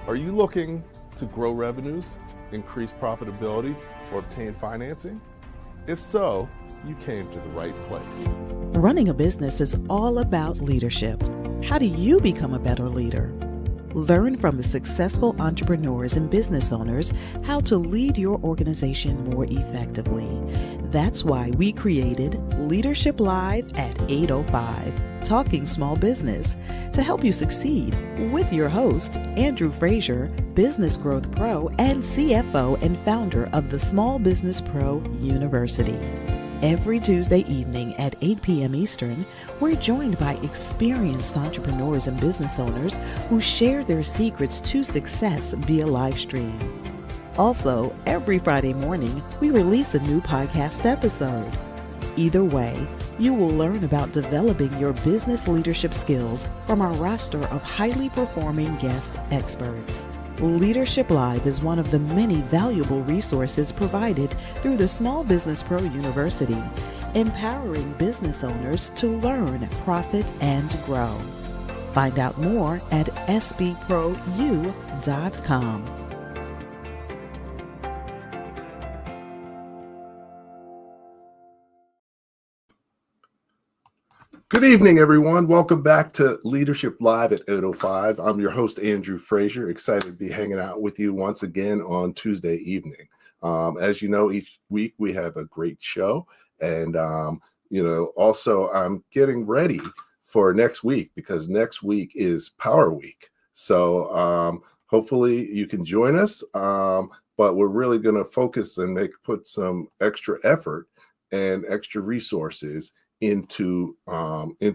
Are you looking to grow revenues, increase profitability, or obtain financing? If so, you came to the right place. Running a business is all about leadership. How do you become a better leader? Learn from the successful entrepreneurs and business owners how to lead your organization more effectively. That's why we created Leadership Live at 8:05, Talking Small Business, to help you succeed with your host, Andrew Frazier, Business Growth Pro and CFO and founder of the Small Business Pro University. Every Tuesday evening at 8 p.m. Eastern, we're joined by experienced entrepreneurs and business owners who share their secrets to success via live stream. Also, every Friday morning, we release a new podcast episode. Either way, you will learn about developing your business leadership skills from our roster of highly performing guest experts. Leadership Live is one of the many valuable resources provided through the Small Business Pro University, empowering business owners to learn, profit, and grow. Find out more at sbprou.com. Good evening, everyone. Welcome back to Leadership Live at 8:05. I'm your host, Andrew Frazier. Excited to be hanging out with you once again on Tuesday evening. As you know, each week we have a great show. And, also I'm getting ready for next week because next week is Power Week. So hopefully you can join us. But we're really going to focus and put some extra effort and extra resources into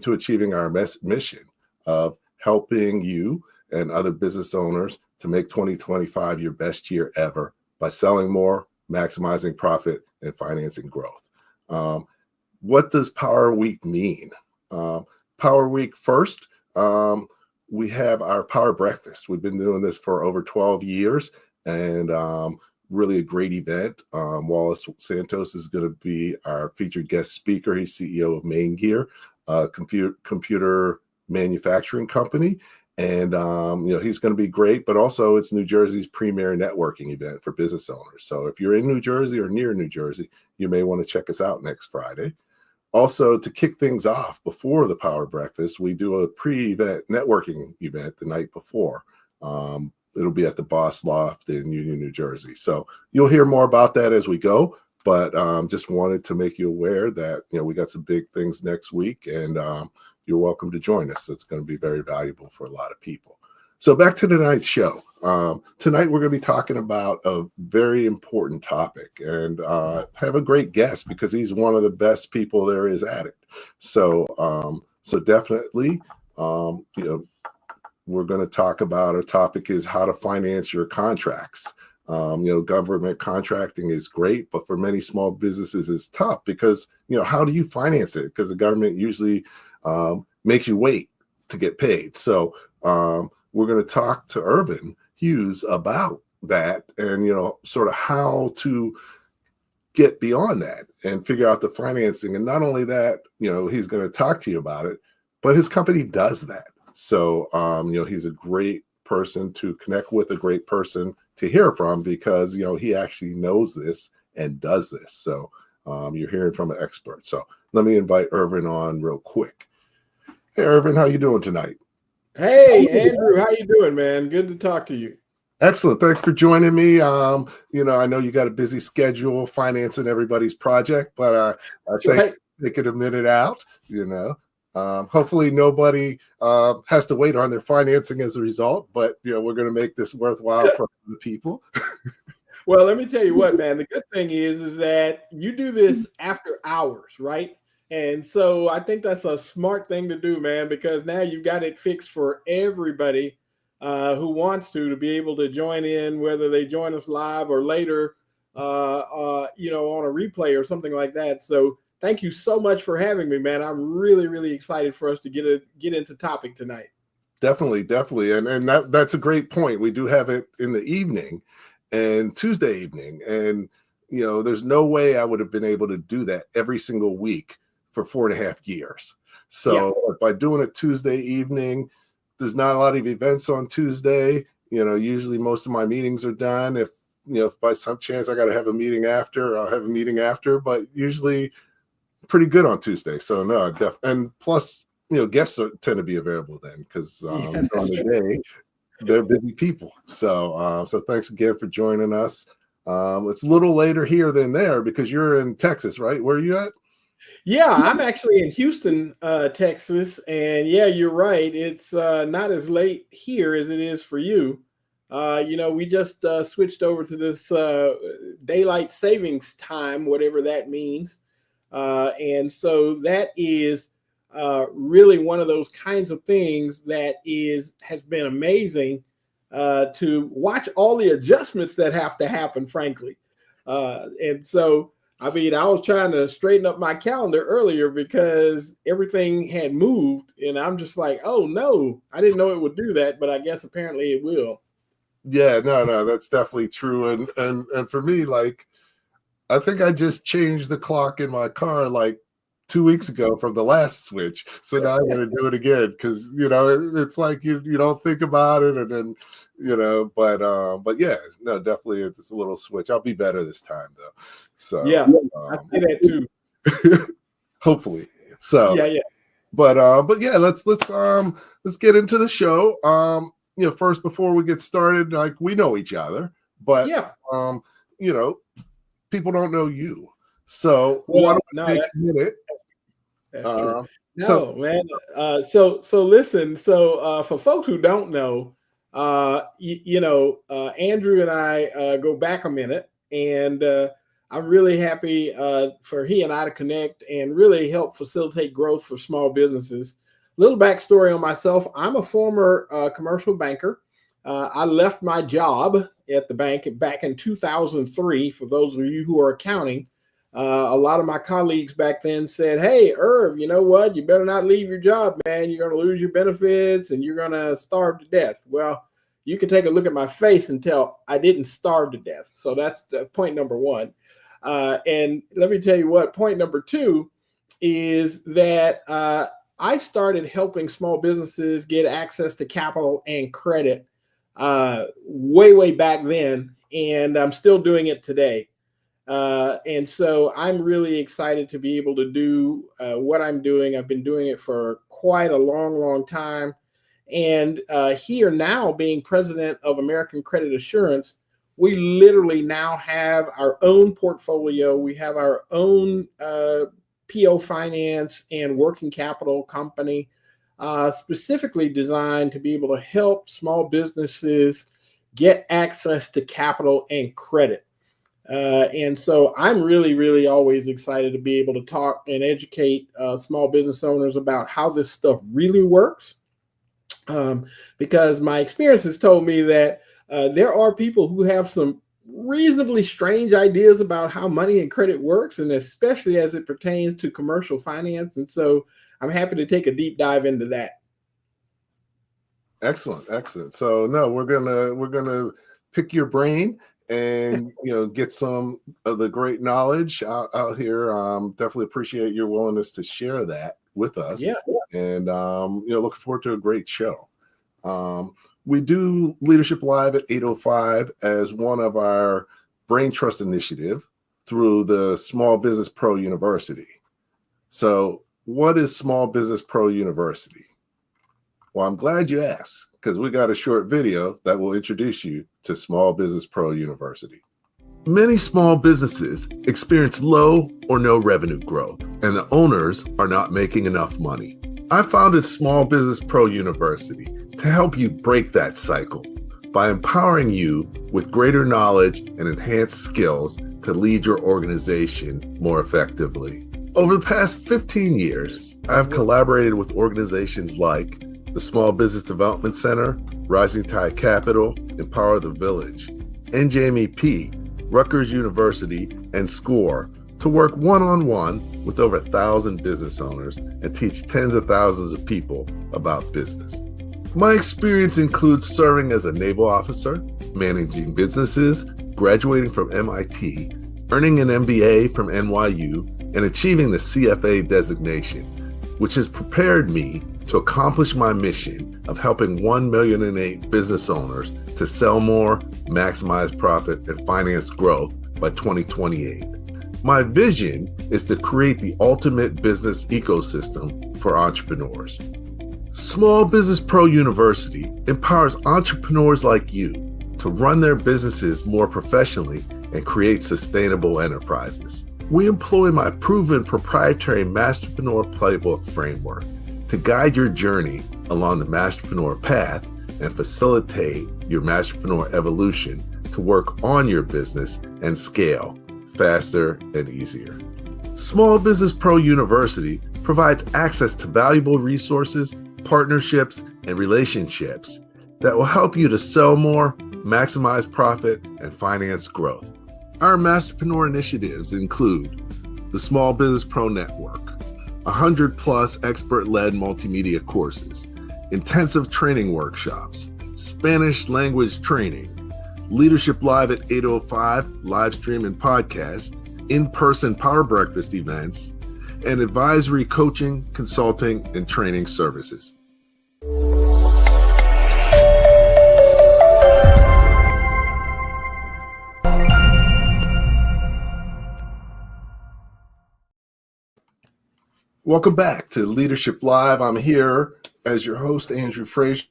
achieving our mission of helping you and other business owners to make 2025 your best year ever by selling more, maximizing profit, and financing growth. What does Power Week mean? Power Week first, we have our Power Breakfast. We've been doing this for over 12 years and really a great event. Wallace Santos is going to be our featured guest speaker. He's CEO of Main Gear, a computer manufacturing company. And, he's going to be great, but also it's New Jersey's premier networking event for business owners. So if you're in New Jersey or near New Jersey, you may want to check us out next Friday. Also, to kick things off before the Power Breakfast, we do a pre-event networking event the night before. It'll be at the Boss Loft in Union, New Jersey. So you'll hear more about that as we go, but just wanted to make you aware that, we got some big things next week and you're welcome to join us. It's going to be very valuable for a lot of people. So back to tonight's show. Tonight, we're going to be talking about a very important topic and have a great guest because he's one of the best people there is at it. So definitely, we're going to talk about our topic is how to finance your contracts. Government contracting is great, but for many small businesses, it's tough because, how do you finance it? Because the government usually makes you wait to get paid. So we're going to talk to Ervin Hughes about that and, sort of how to get beyond that and figure out the financing. And not only that, he's going to talk to you about it, but his company does that. So, he's a great person to connect with, a great person to hear from because, he actually knows this and does this. So you're hearing from an expert. So let me invite Ervin on real quick. Hey, Ervin, how you doing tonight? Hey, Andrew, how you doing, man? Good to talk to you. Excellent. Thanks for joining me. I know you got a busy schedule financing everybody's project, but I think taking a minute out, hopefully nobody has to wait on their financing as a result, but we're going to make this worthwhile for the people. Well, let me tell you what, man, the good thing is that you do this after hours, right? And so I think that's a smart thing to do, man, because now you've got it fixed for everybody who wants to be able to join in, whether they join us live or later, on a replay or something like that. So thank you so much for having me, man. I'm really, really excited for us to get into topic tonight. Definitely. And that's a great point. We do have it in the evening and Tuesday evening. And, there's no way I would have been able to do that every single week for 4.5 years. So by doing it Tuesday evening, there's not a lot of events on Tuesday. Usually most of my meetings are done. If by some chance I got to have a meeting after, I'll have a meeting after, but usually pretty good on Tuesday. So no, and plus, guests tend to be available then because on the day they're busy people. So thanks again for joining us. It's a little later here than there because you're in Texas, right? Where are you at? Yeah, I'm actually in Houston, Texas, and yeah, you're right. It's not as late here as it is for you. We just switched over to this daylight savings time, whatever that means. And so that is really one of those kinds of things that has been amazing to watch all the adjustments that have to happen, frankly. And so, I was trying to straighten up my calendar earlier because everything had moved, and I'm just like, oh no, I didn't know it would do that, but I guess apparently it will. Yeah, no, that's definitely true. And for me, like, I think I just changed the clock in my car like 2 weeks ago from the last switch. So now I'm going to do it again because, it's like you don't think about it. And then, but yeah, no, definitely it's a little switch. I'll be better this time though. So yeah, I see that too. Hopefully. So yeah. But yeah, let's get into the show. First before we get started, like we know each other, but people don't know you. So why don't we take a minute? That's true. Man. So listen. So for folks who don't know, Andrew and I go back a minute, and I'm really happy for he and I to connect and really help facilitate growth for small businesses. Little backstory on myself: I'm a former commercial banker. I left my job at the bank back in 2003. For those of you who are accounting, a lot of my colleagues back then said, "Hey, Irv, you know what? You better not leave your job, man. You're going to lose your benefits and you're going to starve to death." Well, you can take a look at my face and tell I didn't starve to death. So that's point number one. And let me tell you what, point number two is that I started helping small businesses get access to capital and credit way back then, and I'm still doing it today. And so I'm really excited to be able to do what I'm doing. I've been doing it for quite a long time. And here now, being president of American Credit Assurance, we literally now have our own portfolio. We have our own PO finance and working capital company specifically designed to be able to help small businesses get access to capital and credit. And so I'm really always excited to be able to talk and educate small business owners about how this stuff really works. Because my experience has told me that there are people who have some reasonably strange ideas about how money and credit works, and especially as it pertains to commercial finance. And so I'm happy to take a deep dive into that. Excellent. So no, we're gonna pick your brain and get some of the great knowledge out here. Definitely appreciate your willingness to share that with us. Yeah. And looking forward to a great show. We do Leadership Live at 8:05 as one of our Brain Trust initiative through the Small Business Pro University. So what is Small Business Pro University? Well, I'm glad you asked, because we got a short video that will introduce you to Small Business Pro University. Many small businesses experience low or no revenue growth, and the owners are not making enough money. I founded Small Business Pro University to help you break that cycle by empowering you with greater knowledge and enhanced skills to lead your organization more effectively. Over the past 15 years, I have collaborated with organizations like the Small Business Development Center, Rising Tide Capital, Empower the Village, NJMEP, Rutgers University, and SCORE to work one-on-one with over 1,000 business owners and teach tens of thousands of people about business. My experience includes serving as a naval officer, managing businesses, graduating from MIT, earning an MBA from NYU, and achieving the CFA designation, which has prepared me to accomplish my mission of helping 1,000,008 business owners to sell more, maximize profit, and finance growth by 2028. My vision is to create the ultimate business ecosystem for entrepreneurs. Small Business Pro University empowers entrepreneurs like you to run their businesses more professionally and create sustainable enterprises. We employ my proven proprietary Masterpreneur Playbook framework to guide your journey along the Masterpreneur path and facilitate your Masterpreneur evolution to work on your business and scale faster and easier. Small Business Pro University provides access to valuable resources, partnerships, and relationships that will help you to sell more, maximize profit, and finance growth. Our Masterpreneur initiatives include the Small Business Pro Network, 100+ expert-led multimedia courses, intensive training workshops, Spanish language training, Leadership Live at 8:05 live stream and podcast, in-person Power Breakfast events, and advisory coaching, consulting, and training services. Welcome back to Leadership Live. I'm here as your host, Andrew Frazier.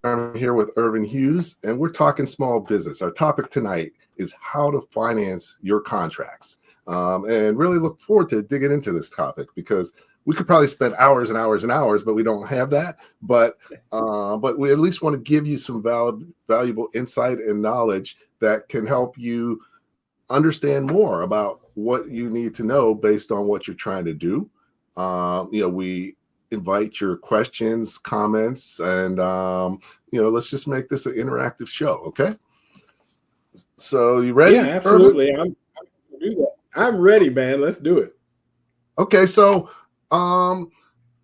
I'm here with Ervin Hughes, and we're talking small business. Our topic tonight is how to finance your contracts. And really look forward to digging into this topic because we could probably spend hours and hours and hours, but we don't have that. But we at least want to give you some valuable insight and knowledge that can help you understand more about what you need to know based on what you're trying to do. We invite your questions, comments, and let's just make this an interactive show. Okay. So you ready? Yeah, absolutely. I'm do that. I'm ready, man. Let's do it. Okay. So I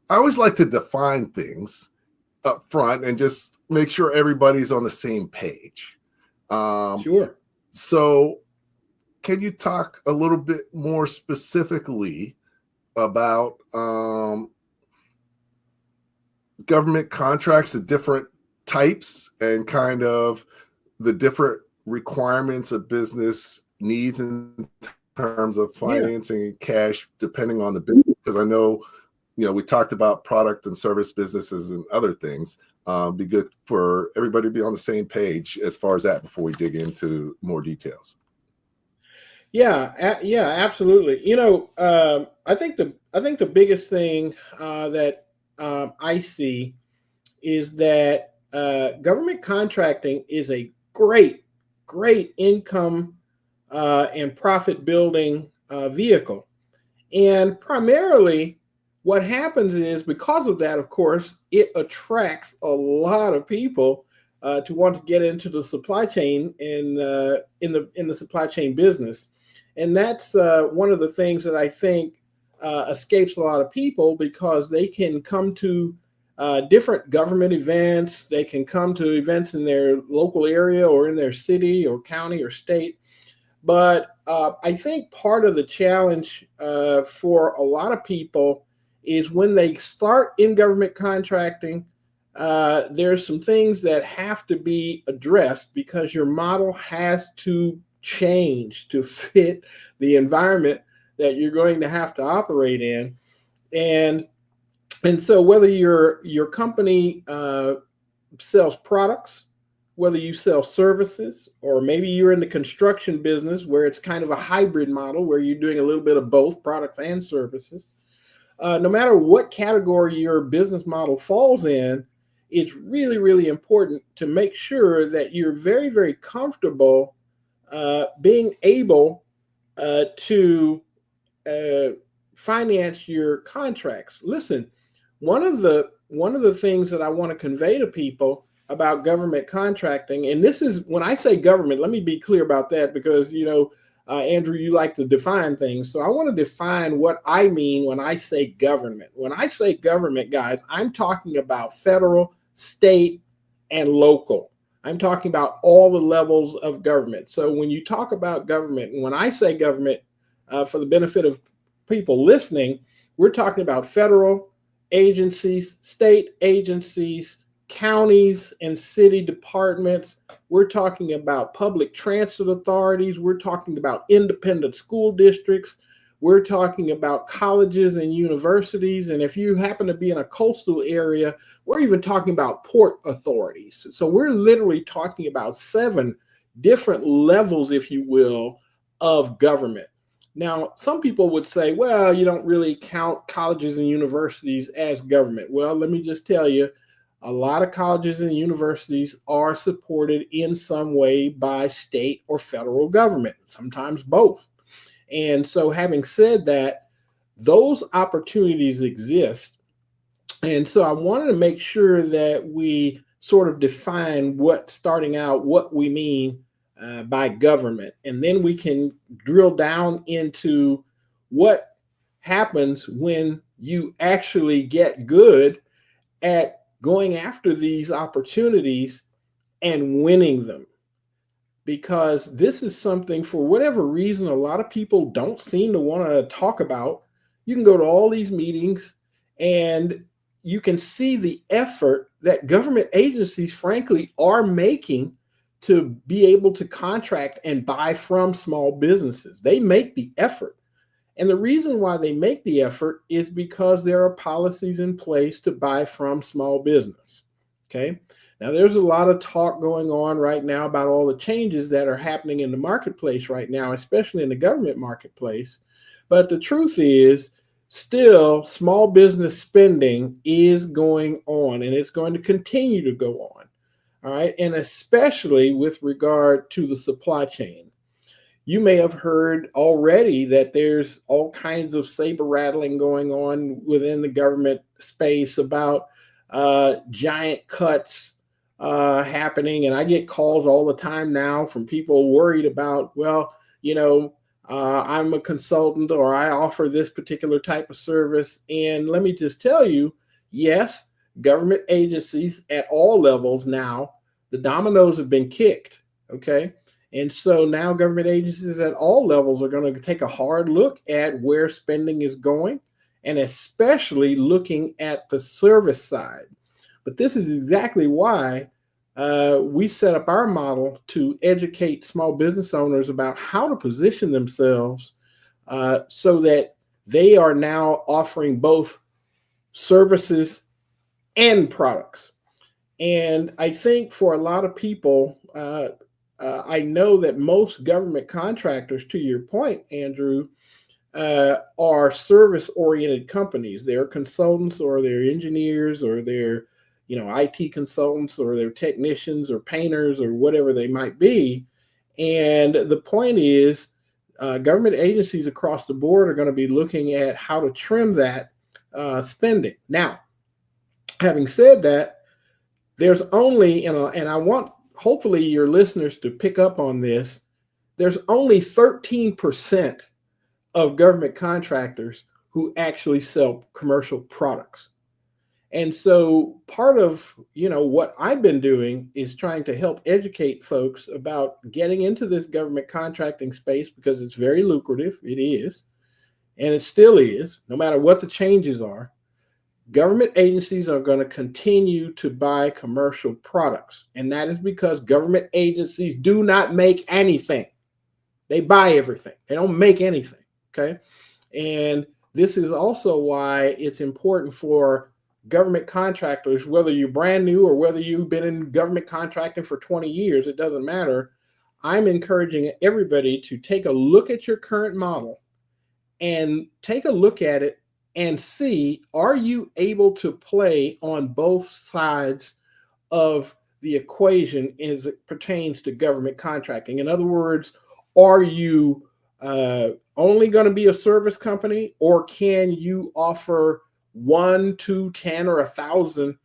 always like to define things up front and just make sure everybody's on the same page. Sure. So can you talk a little bit more specifically about government contracts, the different types, and kind of the different requirements a business needs in terms of financing and cash, depending on the business? Because I know, we talked about product and service businesses and other things. Be good for everybody to be on the same page as far as that before we dig into more details. Yeah, absolutely. I think the biggest thing that I see is that government contracting is a great income and profit building vehicle. And primarily what happens is because of that, of course, it attracts a lot of people to want to get into the supply chain and in the supply chain business. And that's one of the things that I think escapes a lot of people because they can come to different government events. They can come to events in their local area or in their city or county or state. But I think part of the challenge for a lot of people is when they start in government contracting, there's some things that have to be addressed because your model has to change to fit the environment that you're going to have to operate in. And so whether your company sells products, whether you sell services, or maybe you're in the construction business where it's kind of a hybrid model where you're doing a little bit of both products and services, no matter what category your business model falls in, it's really, really important to make sure that you're very, very comfortable being able to finance your contracts. Listen, one of the things that I want to convey to people about government contracting, and this is when I say government, let me be clear about that because Andrew, you like to define things. So I want to define what I mean when I say government. When I say government, guys, I'm talking about federal, state, and local. I'm talking about all the levels of government. So when you talk about government, and when I say government, for the benefit of people listening, we're talking about federal, agencies, state agencies, counties and city departments. We're talking about public transit authorities. We're talking about independent school districts. We're talking about colleges and universities. And if you happen to be in a coastal area, we're even talking about port authorities. So we're literally talking about 7 different levels, if you will, of government. Now, some people would say, well, you don't really count colleges and universities as government. Well, let me just tell you, a lot of colleges and universities are supported in some way by state or federal government, sometimes both. And so having said that, those opportunities exist. And so I wanted to make sure that we sort of define starting out, what we mean by government. And then we can drill down into what happens when you actually get good at going after these opportunities and winning them. Because this is something, for whatever reason, a lot of people don't seem to want to talk about. You can go to all these meetings and you can see the effort that government agencies, frankly, are making to be able to contract and buy from small businesses. They make the effort. And the reason why they make the effort is because there are policies in place to buy from small business. Okay. Now, there's a lot of talk going on right now about all the changes that are happening in the marketplace right now, especially in the government marketplace. But the truth is, still, small business spending is going on, and it's going to continue to go on. All right. And especially with regard to the supply chain. You may have heard already that there's all kinds of saber rattling going on within the government space about giant cuts happening. And I get calls all the time now from people worried about, well, I'm a consultant or I offer this particular type of service. And let me just tell you, yes, government agencies at all levels now, the dominoes have been kicked. Okay. And so now government agencies at all levels are going to take a hard look at where spending is going, and especially looking at the service side. But this is exactly why we set up our model to educate small business owners about how to position themselves so that they are now offering both services and products. And I think for a lot of people, I know that most government contractors, to your point, Andrew, are service-oriented companies. They're consultants, or they're engineers, or they're IT consultants, or they're technicians or painters or whatever they might be. And the point is, government agencies across the board are going to be looking at how to trim that spending. Now, having said that, there's only, and I want hopefully your listeners to pick up on this, there's only 13% of government contractors who actually sell commercial products. And so part of, what I've been doing is trying to help educate folks about getting into this government contracting space, because it's very lucrative. It is. And it still is, no matter what the changes are. Government agencies are going to continue to buy commercial products. And that is because government agencies do not make anything. They buy everything. They don't make anything. Okay. And this is also why it's important for government contractors, whether you're brand new or whether you've been in government contracting for 20 years, it doesn't matter. I'm encouraging everybody to take a look at your current model and take a look at it and see, are you able to play on both sides of the equation as it pertains to government contracting? In other words, are you only going to be a service company, or can you offer 1, 2, 10, or 1,000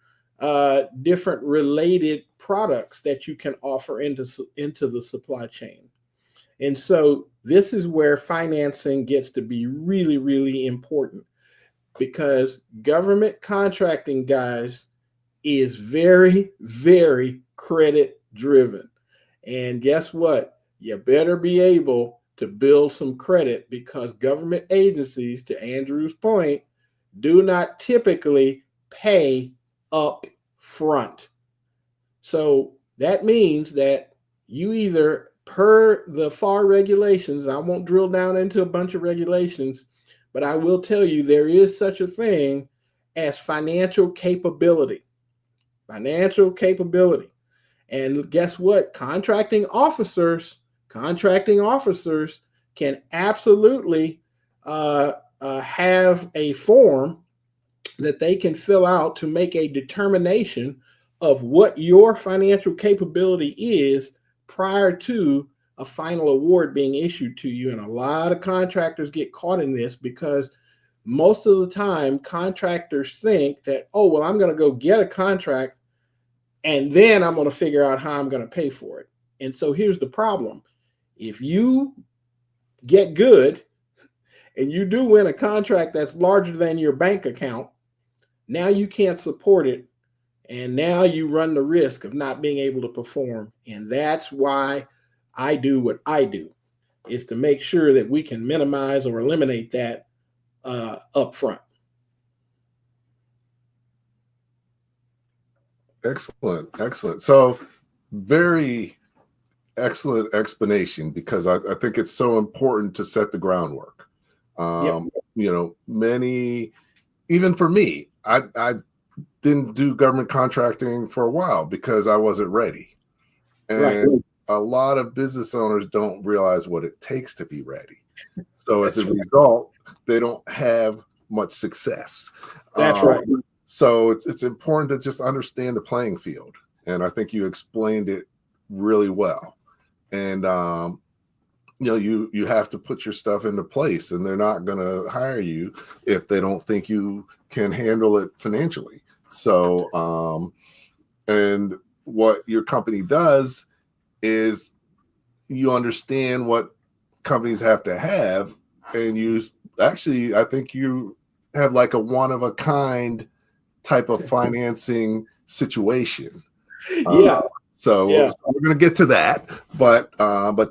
different related products that you can offer into the supply chain? And so this is where financing gets to be really, really important, because government contracting, guys, is very, very credit driven. And guess what? You better be able to build some credit, because government agencies, to Andrew's point, do not typically pay up front. So that means that you either, per the FAR regulations, I won't drill down into a bunch of regulations, but I will tell you there is such a thing as financial capability. Financial capability. And guess what? Contracting officers can absolutely have a form that they can fill out to make a determination of what your financial capability is prior to a final award being issued to you. And a lot of contractors get caught in this because most of the time contractors think that, oh, well, I'm going to go get a contract and then I'm going to figure out how I'm going to pay for it. And so here's the problem. If you get good and you do win a contract that's larger than your bank account, now you can't support it. And now you run the risk of not being able to perform. And that's why I do what I do, is to make sure that we can minimize or eliminate that up front. Excellent. Excellent. So very excellent explanation, because I think it's so important to set the groundwork. You know, many, even for me, I didn't do government contracting for a while because I wasn't ready. And a lot of business owners don't realize what it takes to be ready. So as a result, they don't have much success. That's right. So it's important to just understand the playing field. And I think you explained it really well. And, you know, you have to put your stuff into place, and they're not going to hire you if they don't think you can handle it financially. So, and what your company does is you understand what companies have to have, and you actually, I think you have like a one of a kind type of financing situation. So we're going to get to that, but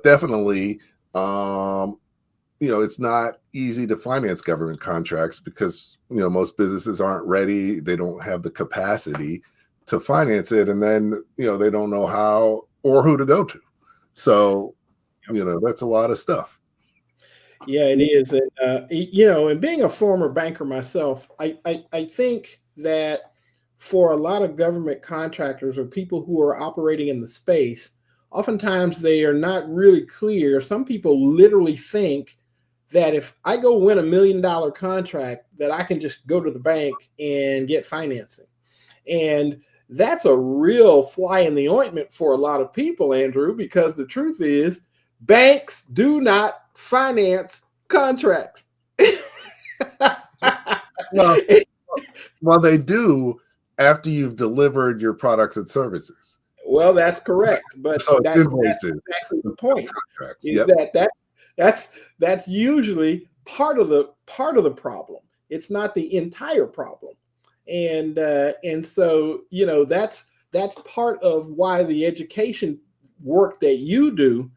definitely, you know, it's not easy to finance government contracts because, you know, most businesses aren't ready. They don't have the capacity to finance it. And then, you know, they don't know how or who to go to. So, you know, that's a lot of stuff. Yeah, it is. And, you know, and being a former banker myself, I think that for a lot of government contractors or people who are operating in the space, oftentimes they are not really clear. Some people literally think that if I go win $1 million contract, that I can just go to the bank and get financing. And that's a real fly in the ointment for a lot of people, Andrew, because the truth is banks do not finance contracts. Well, they do after you've delivered your products and services. Well, that's correct, but so that's exactly the point. Is that's usually part of the problem. It's not the entire problem, and so, you know, that's part of why the education work that you do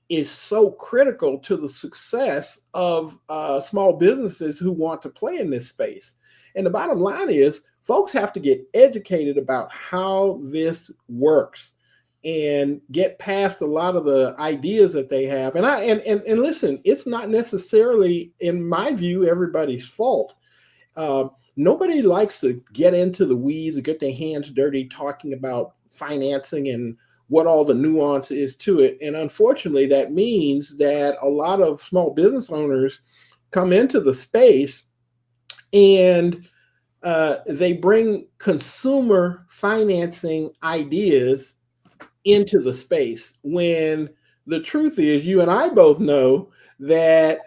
is so critical to the success of small businesses who want to play in this space. And the bottom line is, folks have to get educated about how this works and get past a lot of the ideas that they have. And listen, it's not necessarily, in my view, everybody's fault. Nobody likes to get into the weeds or get their hands dirty talking about financing and what all the nuance is to it. And unfortunately, that means that a lot of small business owners come into the space and they bring consumer financing ideas into the space, when the truth is, you and I both know that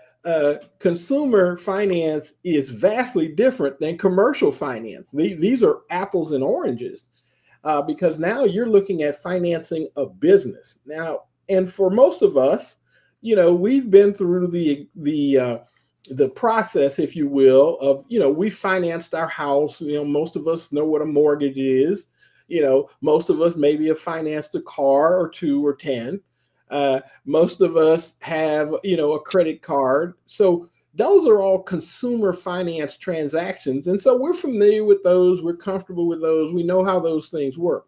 consumer finance is vastly different than commercial finance. These are apples and oranges, because now you're looking at financing a business. Now, and for most of us, you know, we've been through the process, if you will, of, you know, we financed our house. You know, most of us know what a mortgage is. You know, most of us maybe have financed a car or 2 or 10. Most of us have, you know, a credit card. So those are all consumer finance transactions. And so we're familiar with those. We're comfortable with those. We know how those things work.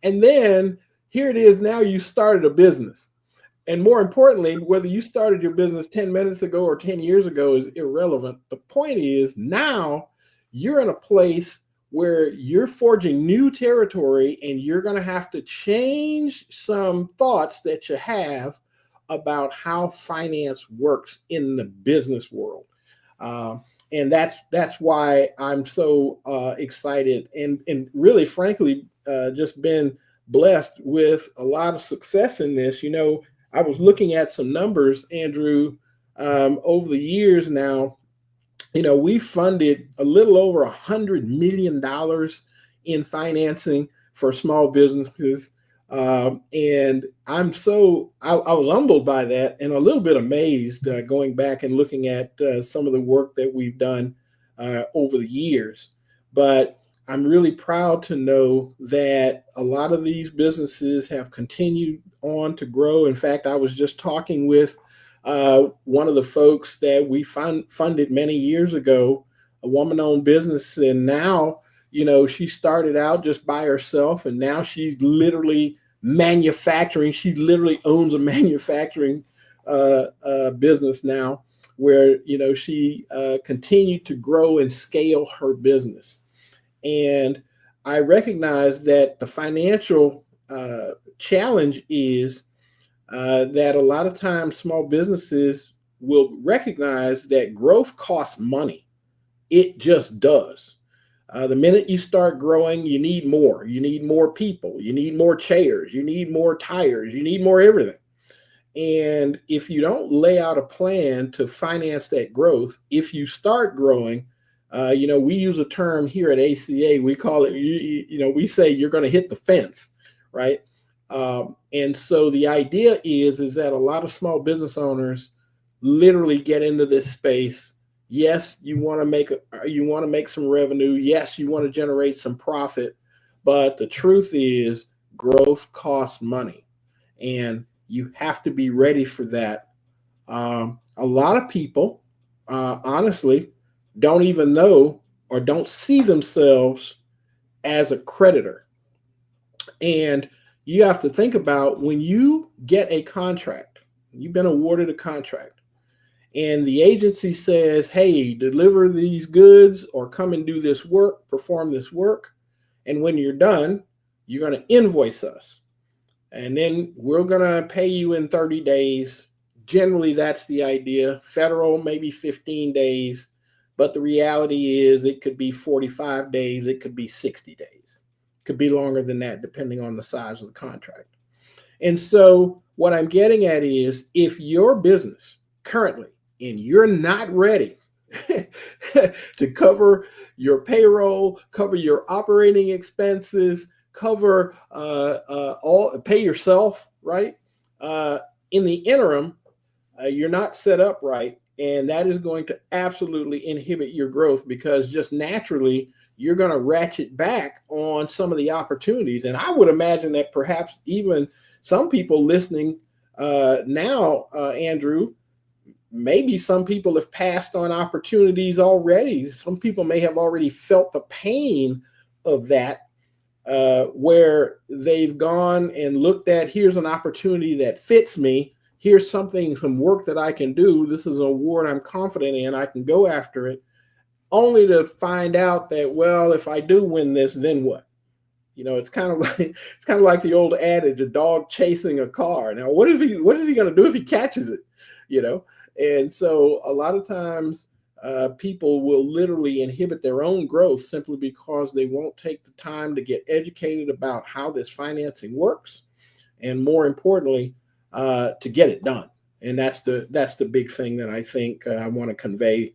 And then here it is. Now you started a business. And more importantly, whether you started your business 10 minutes ago or 10 years ago is irrelevant. The point is now you're in a place where you're forging new territory and you're going to have to change some thoughts that you have about how finance works in the business world. And that's why I'm so excited and really, frankly, just been blessed with a lot of success in this. You know, I was looking at some numbers, Andrew, over the years now. You know, we funded a little over $100 million in financing for small businesses. And I was humbled by that and a little bit amazed going back and looking at some of the work that we've done over the years. But I'm really proud to know that a lot of these businesses have continued on to grow. In fact, I was just talking with one of the folks that we funded many years ago, a woman-owned business, and now, you know, she started out just by herself, and now she's literally manufacturing. She literally owns a manufacturing business now, where, you know, she continued to grow and scale her business. And I recognize that the financial challenge is that a lot of times small businesses will recognize that growth costs money. It just does. The minute you start growing, you need more. You need more people. You need more chairs. You need more tires. You need more everything. And if you don't lay out a plan to finance that growth, if you start growing, you know, we use a term here at ACA. We call it, you know, we say you're going to hit the fence, right? And so the idea is that a lot of small business owners literally get into this space. Yes, you want to make some revenue. Yes, you want to generate some profit, but the truth is growth costs money, and you have to be ready for that. A lot of people, honestly, don't even know or don't see themselves as a creditor. And you have to think about when you get a contract, you've been awarded a contract, and the agency says, hey, deliver these goods or come and do this work, perform this work. And when you're done, you're going to invoice us. And then we're going to pay you in 30 days. Generally, that's the idea. Federal, maybe 15 days. But the reality is it could be 45 days. It could be 60 days. It could be longer than that, depending on the size of the contract. And so what I'm getting at is if your business currently, and you're not ready to cover your payroll, cover your operating expenses, cover pay yourself, right? In the interim, you're not set up right. And that is going to absolutely inhibit your growth because just naturally, you're going to ratchet back on some of the opportunities. And I would imagine that perhaps even some people listening now, Andrew, maybe some people have passed on opportunities already. Some people may have already felt the pain of that, where they've gone and looked at, here's an opportunity that fits me. Here's some work that I can do. This is an award I'm confident in. I can go after it, only to find out that, well, if I do win this, then what? You know, it's kind of like the old adage, a dog chasing a car. Now, what is he going to do if he catches it? You know, and so a lot of times people will literally inhibit their own growth simply because they won't take the time to get educated about how this financing works, and more importantly, to get it done. And that's the big thing that I think I want to convey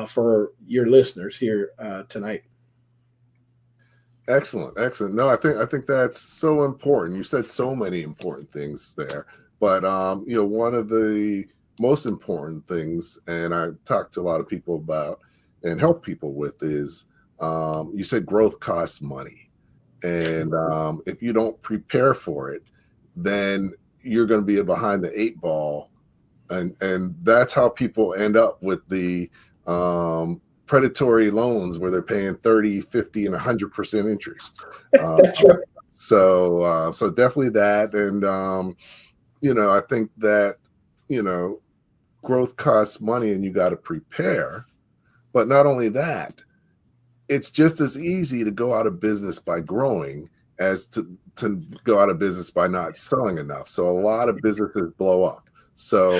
for your listeners here tonight. Excellent. No, I think that's so important. You said so many important things there, but you know, one of the most important things, and I talk to a lot of people about and help people with, is you said growth costs money, and if you don't prepare for it, then you're going to be behind the eight ball and that's how people end up with the predatory loans where they're paying 30, 50, and 100% interest. That's right. So definitely that. And, I think that, growth costs money and you got to prepare. But not only that, it's just as easy to go out of business by growing as to go out of business by not selling enough. So a lot of businesses blow up. So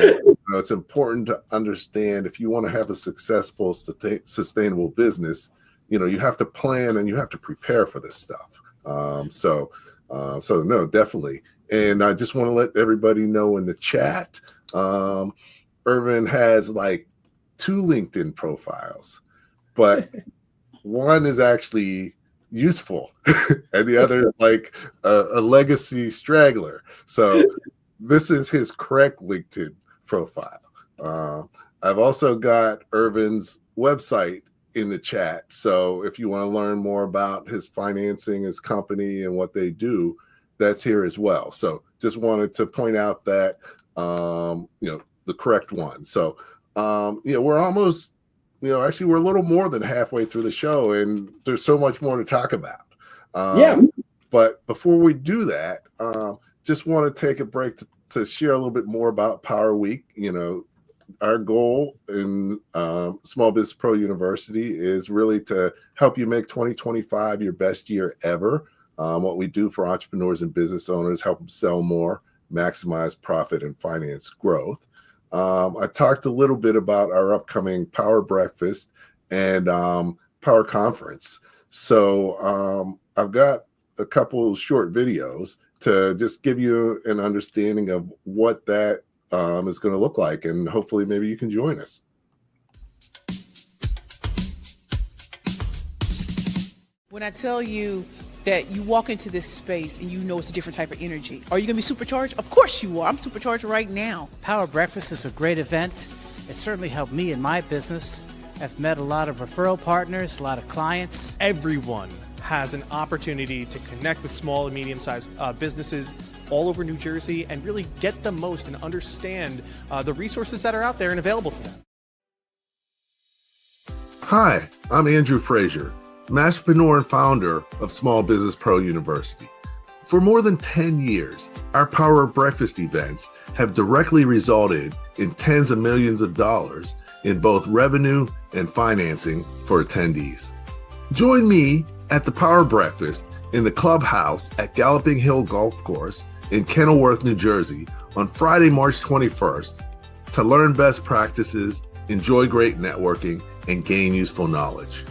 it's important to understand if you want to have a successful, sustainable business, you have to plan and you have to prepare for this stuff. So no, definitely. And I just want to let everybody know in the chat, Ervin has like 2 LinkedIn profiles, but one is actually useful and the other is like a legacy straggler. So this is his correct LinkedIn profile. I've also got Ervin's website in the chat. So if you want to learn more about his financing, his company, and what they do, that's here as well. So just wanted to point out that, the correct one. So, we're almost, actually we're a little more than halfway through the show and there's so much more to talk about. But before we do that, just want to take a break to share a little bit more about Power Week. Our goal in Small Business Pro University is really to help you make 2025 your best year ever. What we do for entrepreneurs and business owners, help them sell more, maximize profit, and finance growth. I talked a little bit about our upcoming Power Breakfast and Power Conference. So I've got a couple short videos to just give you an understanding of what that is going to look like, and hopefully maybe you can join us. When I tell you that you walk into this space and it's a different type of energy, are you going to be supercharged? Of course you are. I'm supercharged right now. Power Breakfast is a great event. It certainly helped me in my business. I've met a lot of referral partners, a lot of clients. Everyone has an opportunity to connect with small and medium-sized businesses all over New Jersey and really get the most and understand the resources that are out there and available to them. Hi, I'm Andrew Frazier, masterpreneur and founder of Small Business Pro University. For more than 10 years, our Power Breakfast events have directly resulted in tens of millions of dollars in both revenue and financing for attendees. Join me at the Power Breakfast in the clubhouse at Galloping Hill Golf Course in Kenilworth, New Jersey on Friday, March 21st to learn best practices, enjoy great networking, and gain useful knowledge.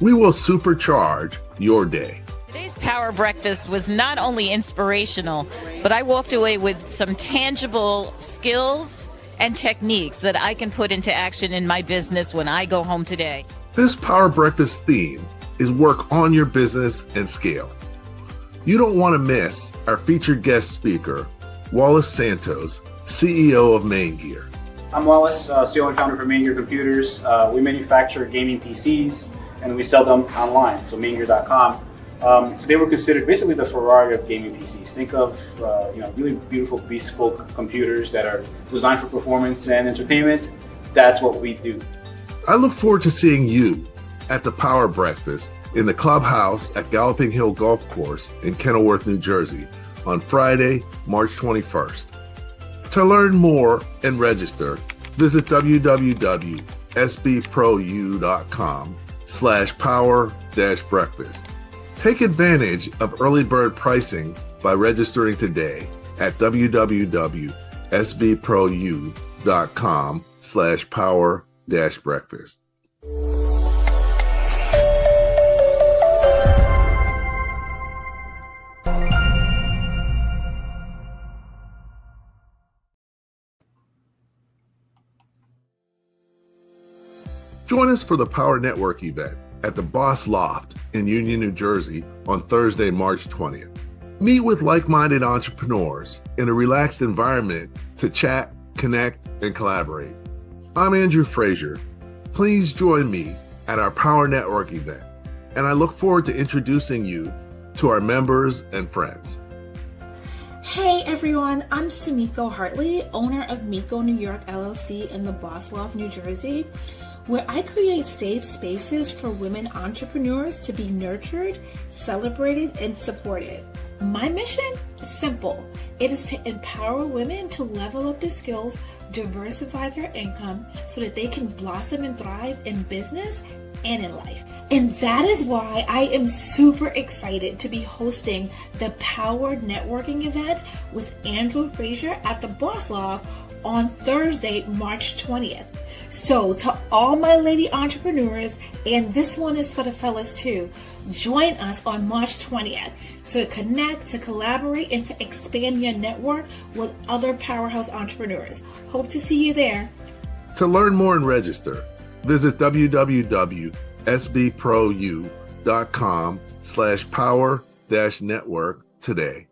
We will supercharge your day. Today's Power Breakfast was not only inspirational, but I walked away with some tangible skills and techniques that I can put into action in my business when I go home today. This Power Breakfast theme is work on your business and scale. You don't want to miss our featured guest speaker, Wallace Santos, CEO of Main Gear. I'm Wallace, CEO and founder for Main Gear Computers. We manufacture gaming PCs and we sell them online, so maingear.com. Today we're considered basically the Ferrari of gaming PCs. Think of really beautiful bespoke computers that are designed for performance and entertainment. That's what we do. I look forward to seeing you at the Power Breakfast in the clubhouse at Galloping Hill Golf Course in Kenilworth, New Jersey on Friday, March 21st. To learn more and register, visit www.sbprou.com/power-breakfast. Take advantage of early bird pricing by registering today at www.sbprou.com/power-breakfast. Join us for the Power Network event at the Boss Loft in Union, New Jersey on Thursday, March 20th. Meet with like-minded entrepreneurs in a relaxed environment to chat, connect, and collaborate. I'm Andrew Frazier. Please join me at our Power Network event, and I look forward to introducing you to our members and friends. Hey everyone, I'm Sumiko Hartley, owner of Miko New York LLC in the Boss Loft, New Jersey, where I create safe spaces for women entrepreneurs to be nurtured, celebrated, and supported. My mission is simple. It is to empower women to level up their skills, diversify their income so that they can blossom and thrive in business and in life. And that is why I am super excited to be hosting the Power Networking event with Andrew Frazier at the Boss Loft on Thursday, March 20th. So to all my lady entrepreneurs, and this one is for the fellas too, join us on March 20th to connect, to collaborate, and to expand your network with other powerhouse entrepreneurs. Hope to see you there. To learn more and register, visit www.sbpro.com/power-network today.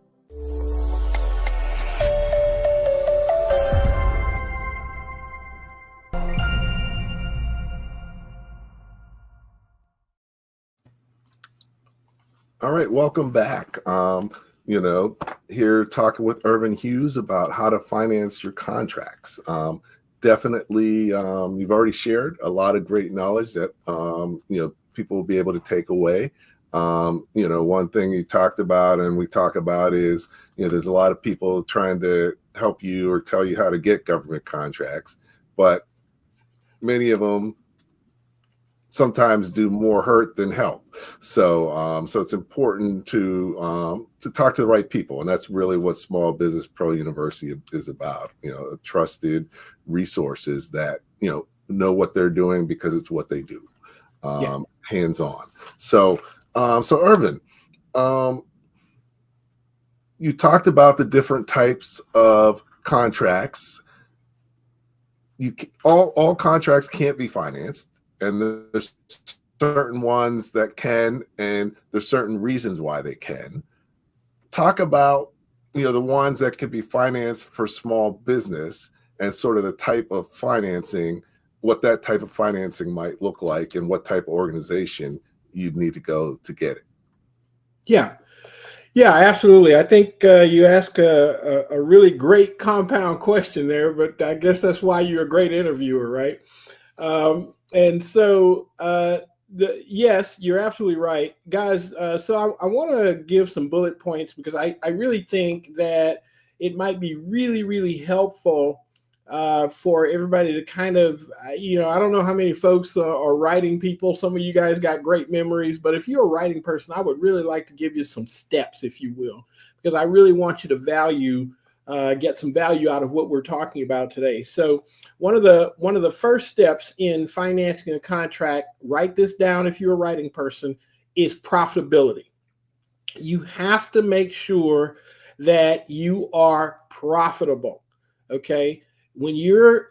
All right, welcome back. Here talking with Ervin Hughes about how to finance your contracts. Definitely, you've already shared a lot of great knowledge that people will be able to take away. One thing you talked about and we talk about is there's a lot of people trying to help you or tell you how to get government contracts, but many of them sometimes do more hurt than help. So it's important to talk to the right people, and that's really what Small Business Pro University is about. Trusted resources that know what they're doing because it's what they do, hands-on. So Ervin, you talked about the different types of contracts. All contracts can't be financed. And there's certain ones that can, and there's certain reasons why they can. Talk about, the ones that can be financed for small business and sort of the type of financing, what that type of financing might look like and what type of organization you'd need to go to get it. Yeah, absolutely. I think you asked a really great compound question there, but I guess that's why you're a great interviewer, right? And so, yes, you're absolutely right, guys. So I want to give some bullet points because I really think that it might be really, really helpful for everybody to kind of, I don't know how many folks are writing people. Some of you guys got great memories, but if you're a writing person, I would really like to give you some steps, if you will, because I really want you to get some value out of what we're talking about today. So one of the first steps in financing a contract, write this down if you're a writing person, is profitability. You have to make sure that you are profitable. Okay. When you're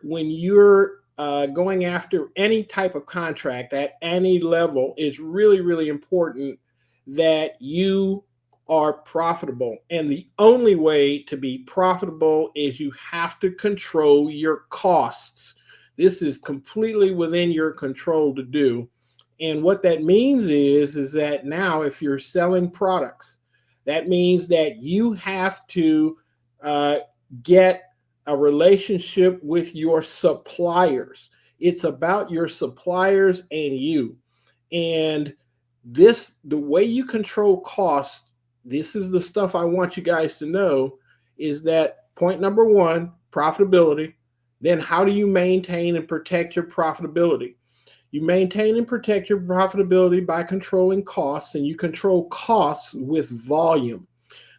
going after any type of contract at any level, it's really, really important that you are profitable. And the only way to be profitable is you have to control your costs. This is completely within your control to do. And what that means is that now if you're selling products, that means that you have to get a relationship with your suppliers. It's about your suppliers and you. And the way you control costs, this is the stuff I want you guys to know, is that point number one, profitability. Then how do you maintain and protect your profitability? You maintain and protect your profitability by controlling costs, and you control costs with volume.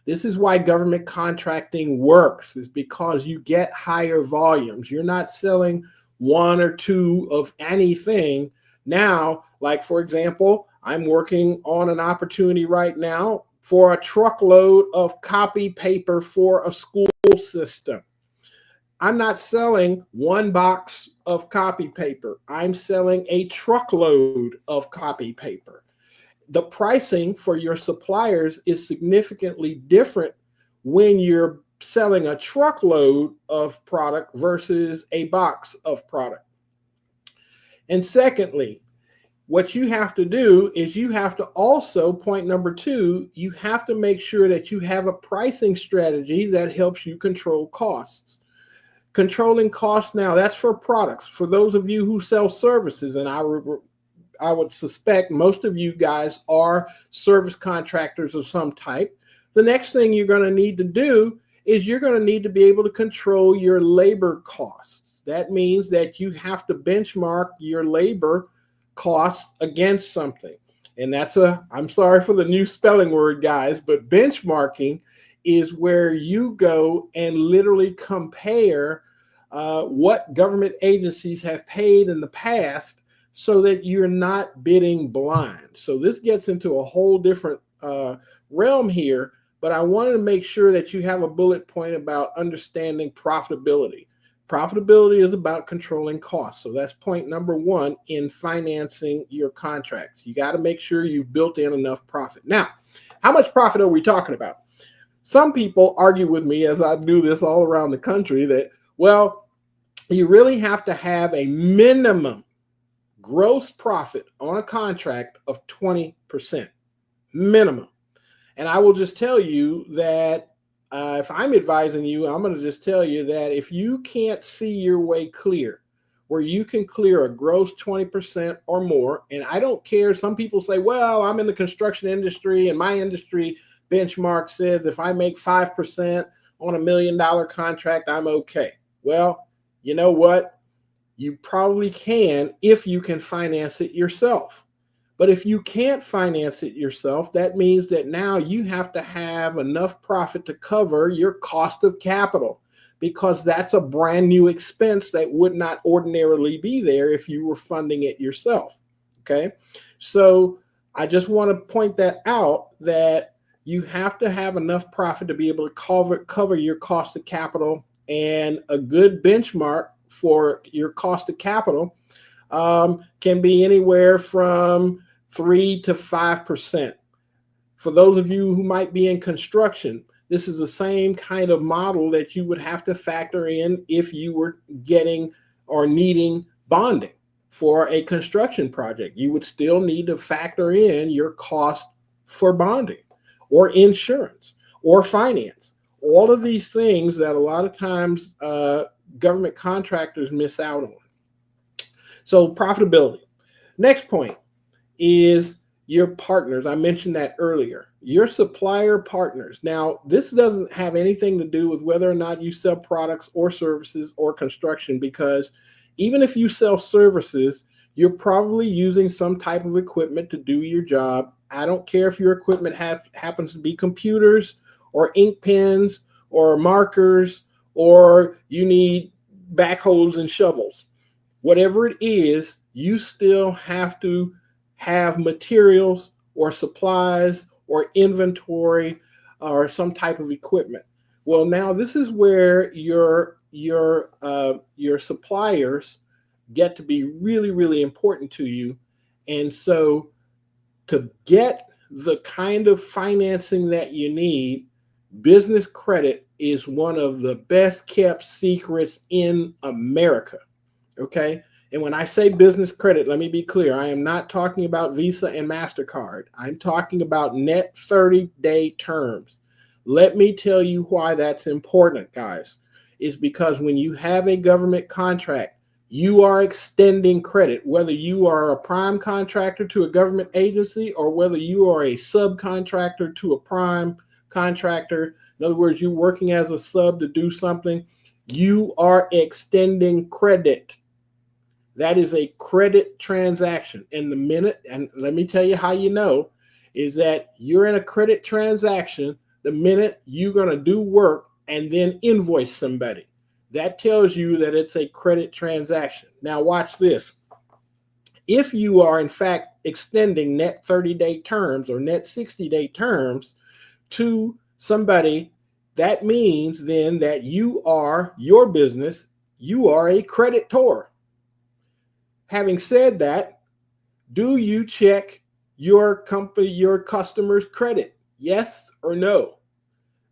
This is why government contracting works, is because you get higher volumes. You're not selling one or two of anything. Now, like for example, I'm working on an opportunity right now for a truckload of copy paper for a school system. I'm not selling one box of copy paper. I'm selling a truckload of copy paper. The pricing for your suppliers is significantly different when you're selling a truckload of product versus a box of product. And secondly, what you have to do is you have to also, point number two, you have to make sure that you have a pricing strategy that helps you control costs. Controlling costs now, that's for products. For those of you who sell services, and I would suspect most of you guys are service contractors of some type, the next thing you're going to need to do is you're going to need to be able to control your labor costs. That means that you have to benchmark your labor costs against something. And that's I'm sorry for the new spelling word, guys, but benchmarking is where you go and literally compare what government agencies have paid in the past so that you're not bidding blind. So this gets into a whole different realm here, but I wanted to make sure that you have a bullet point about understanding profitability. Profitability is about controlling costs. So that's point number one in financing your contracts. You got to make sure you've built in enough profit. Now, how much profit are we talking about? Some people argue with me, as I do this all around the country, that, well, you really have to have a minimum gross profit on a contract of 20%, minimum. And I will just tell you that if I'm advising you, I'm going to just tell you that if you can't see your way clear, where you can clear a gross 20% or more, and I don't care, some people say, well, I'm in the construction industry and my industry benchmark says if I make 5% on $1 million contract, I'm okay. Well, you know what? You probably can if you can finance it yourself. But if you can't finance it yourself, that means that now you have to have enough profit to cover your cost of capital, because that's a brand new expense that would not ordinarily be there if you were funding it yourself. Okay. So I just want to point that out, that you have to have enough profit to be able to cover your cost of capital, and a good benchmark for your cost of capital can be anywhere from 3 to 5%. For those of you who might be in construction, this is the same kind of model that you would have to factor in if you were getting or needing bonding for a construction project. You would still need to factor in your cost for bonding or insurance or finance. All of these things that a lot of times government contractors miss out on. So profitability. Next point is your partners. I mentioned that earlier. Your supplier partners. Now, this doesn't have anything to do with whether or not you sell products or services or construction, because even if you sell services, you're probably using some type of equipment to do your job. I don't care if your equipment happens to be computers or ink pens or markers, or you need backhoes and shovels. Whatever it is, you still have to have materials or supplies or inventory or some type of equipment. Well, now this is where your suppliers get to be really, really important to you. And so to get the kind of financing that you need, business credit is one of the best kept secrets in America. Okay. And when I say business credit, let me be clear. I am not talking about Visa and MasterCard. I'm talking about net 30-day terms. Let me tell you why that's important, guys. Is because when you have a government contract, you are extending credit, whether you are a prime contractor to a government agency or whether you are a subcontractor to a prime contractor. In other words, you're working as a sub to do something. You are extending credit. That is a credit transaction. And the minute, and let me tell you how you know, is that you're in a credit transaction the minute you're going to do work and then invoice somebody. That tells you that it's a credit transaction. Now watch this. If you are in fact extending net 30-day terms or net 60-day terms to somebody, that means then that you are, your business, you are a creditor. Having said that, do you check your company, your customer's credit? Yes or no?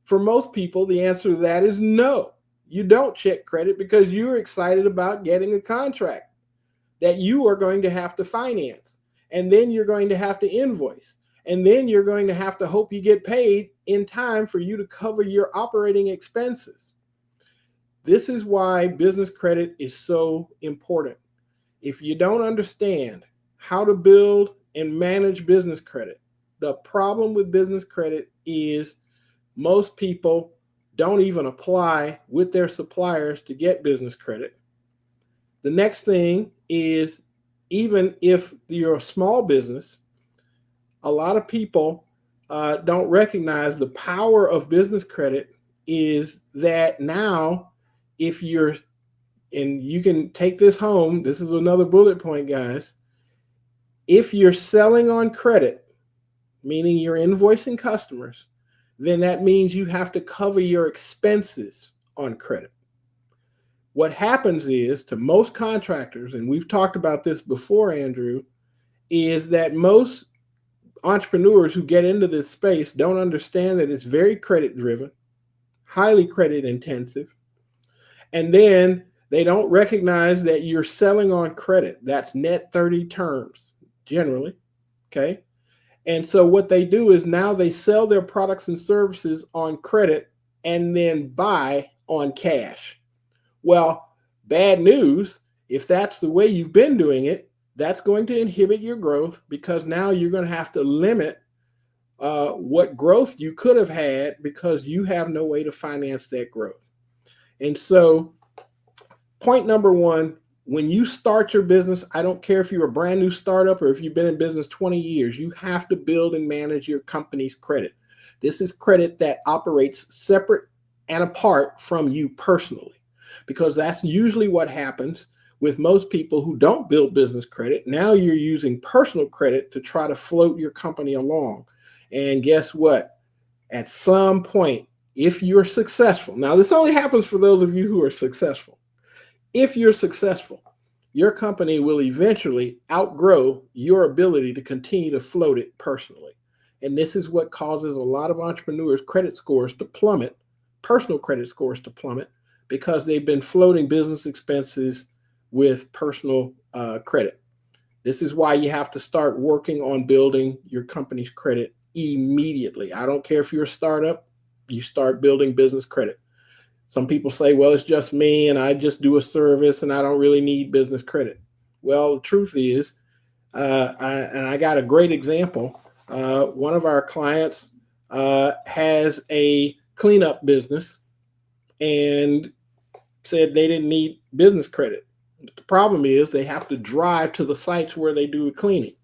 For most people, the answer to that is no. You don't check credit because you're excited about getting a contract that you are going to have to finance. and then you're going to have to invoice, and then you're going to have to hope you get paid in time for you to cover your operating expenses. This is why business credit is so important. If you don't understand how to build and manage business credit, the problem with business credit is most people don't even apply with their suppliers to get business credit. The next thing is, even if you're a small business, a lot of people don't recognize the power of business credit is that now, if you're, and you can take this home, this is another bullet point, guys. If you're selling on credit, meaning you're invoicing customers, then that means you have to cover your expenses on credit. What happens is, to most contractors, and we've talked about this before, Andrew, is that most entrepreneurs who get into this space don't understand that it's very credit driven, highly credit intensive, and then they don't recognize that you're selling on credit. That's net 30 terms generally, okay? And so what they do is now they sell their products and services on credit and then buy on cash. Well, bad news, if that's the way you've been doing it, that's going to inhibit your growth, because now you're going to have to limit what growth you could have had, because you have no way to finance that growth. And so point number one, when you start your business, I don't care if you're a brand new startup or if you've been in business 20 years, you have to build and manage your company's credit. This is credit that operates separate and apart from you personally, because that's usually what happens with most people who don't build business credit. Now you're using personal credit to try to float your company along. And guess what? At some point, if you're successful, now this only happens for those of you who are successful. If you're successful, your company will eventually outgrow your ability to continue to float it personally. And this is what causes a lot of entrepreneurs' credit scores to plummet, personal credit scores to plummet, because they've been floating business expenses with personal credit. This is why you have to start working on building your company's credit immediately. I don't care if you're a startup, you start building business credit. Some people say, well, it's just me and I just do a service and I don't really need business credit. Well, the truth is, I got a great example. One of our clients has a cleanup business and said they didn't need business credit. The problem is they have to drive to the sites where they do the cleaning.